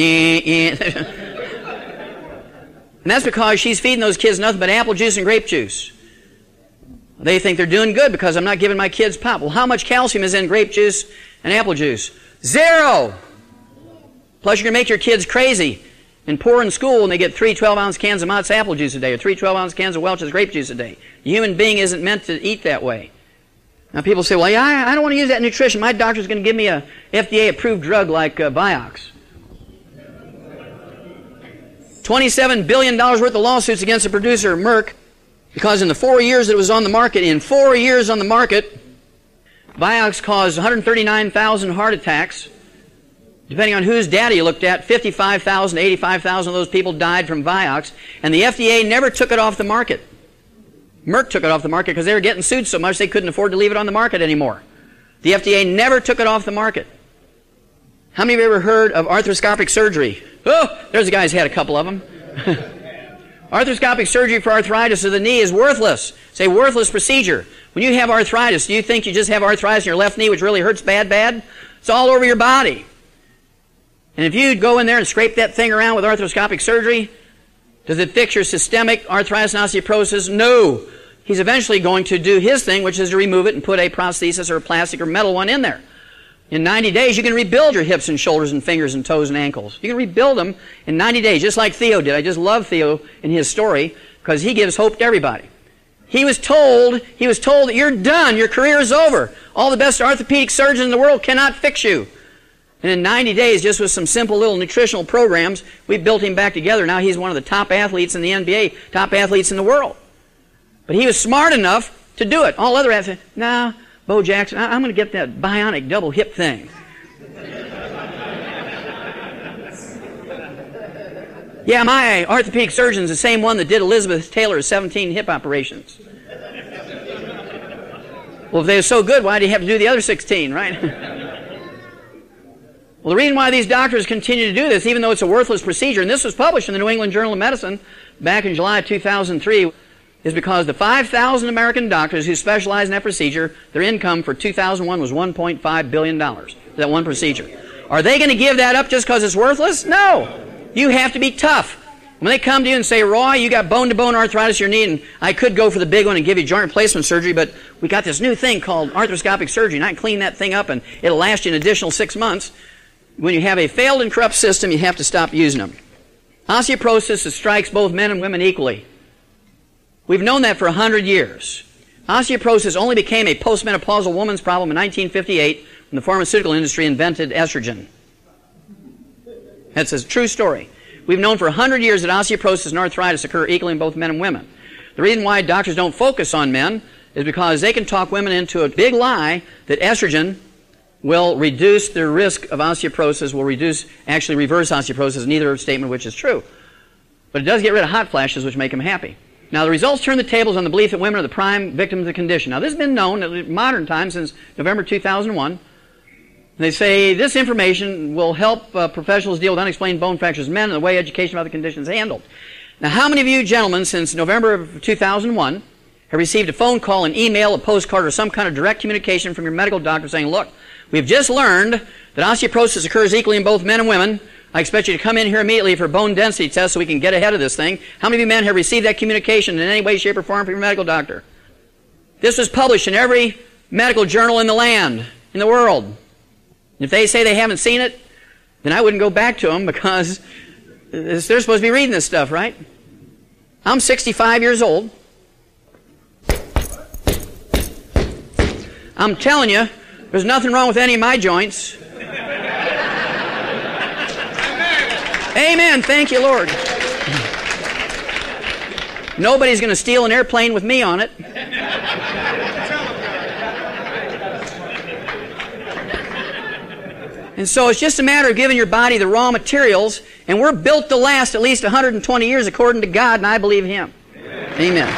And that's because she's feeding those kids nothing but apple juice and grape juice. They think they're doing good because I'm not giving my kids pop. Well, how much calcium is in grape juice and apple juice? 0! Plus, you're going to make your kids crazy and poor in school when they get 3 12-ounce cans of Mott's apple juice a day or 3 12-ounce cans of Welch's grape juice a day. The human being isn't meant to eat that way. Now, people say, well, yeah, I don't want to use that nutrition. My doctor's going to give me a FDA-approved drug like Vioxx. $27 billion worth of lawsuits against the producer, Merck, because in the 4 years that it was on the market, Vioxx caused 139,000 heart attacks. Depending on whose data you looked at, 55,000 to 85,000 of those people died from Vioxx, and the FDA never took it off the market. Merck took it off the market because they were getting sued so much they couldn't afford to leave it on the market anymore. The FDA never took it off the market. How many of you ever heard of arthroscopic surgery? Oh, there's a guy's had a couple of them. Arthroscopic surgery for arthritis of the knee is worthless. It's a worthless procedure. When you have arthritis, do you think you just have arthritis in your left knee which really hurts bad? It's all over your body. And if you go in there and scrape that thing around with arthroscopic surgery, does it fix your systemic arthritis and osteoporosis? No. He's eventually going to do his thing, which is to remove it and put a prosthesis or a plastic or metal one in there. In 90 days, you can rebuild your hips and shoulders and fingers and toes and ankles. You can rebuild them in 90 days, just like Theo did. I just love Theo in his story because he gives hope to everybody. He was told that you're done, your career is over. All the best orthopedic surgeons in the world cannot fix you. And in 90 days, just with some simple little nutritional programs, we built him back together. Now he's one of the top athletes in the NBA, top athletes in the world. But he was smart enough to do it. All other athletes, nah, Bo Jackson, I'm going to get that bionic double hip thing. Yeah, my orthopedic surgeon's the same one that did Elizabeth Taylor's 17 hip operations. Well, if they were so good, why did he have to do the other 16, right? Well, the reason why these doctors continue to do this, even though it's a worthless procedure, and this was published in the New England Journal of Medicine back in July of 2003, is because the 5,000 American doctors who specialize in that procedure, their income for 2001 was $1.5 billion for that one procedure. Are they going to give that up just because it's worthless? No. You have to be tough. When they come to you and say, Roy, you got bone-to-bone arthritis in your knee, and I could go for the big one and give you joint replacement surgery, but we got this new thing called arthroscopic surgery, and I can clean that thing up, and it'll last you an additional 6 months. When you have a failed and corrupt system, you have to stop using them. Osteoporosis strikes both men and women equally. We've known that for 100 years. Osteoporosis only became a postmenopausal woman's problem in 1958 when the pharmaceutical industry invented estrogen. That's a true story. We've known for 100 years that osteoporosis and arthritis occur equally in both men and women. The reason why doctors don't focus on men is because they can talk women into a big lie that estrogen will reduce their risk of osteoporosis, actually reverse osteoporosis, neither statement of which is true. But it does get rid of hot flashes, which make them happy. Now, the results turn the tables on the belief that women are the prime victims of the condition. Now, this has been known in modern times since November 2001. They say this information will help professionals deal with unexplained bone fractures in men and the way education about the condition is handled. Now, how many of you gentlemen since November of 2001 have received a phone call, an email, a postcard, or some kind of direct communication from your medical doctor saying, look, we've just learned that osteoporosis occurs equally in both men and women. I expect you to come in here immediately for a bone density test so we can get ahead of this thing. How many of you men have received that communication in any way, shape, or form from your medical doctor? This was published in every medical journal in the land, in the world. If they say they haven't seen it, then I wouldn't go back to them because they're supposed to be reading this stuff, right? I'm 65 years old. I'm telling you, there's nothing wrong with any of my joints. Amen. Thank you, Lord. Nobody's going to steal an airplane with me on it. And so it's just a matter of giving your body the raw materials, and we're built to last at least 120 years according to God, and I believe Him. Amen.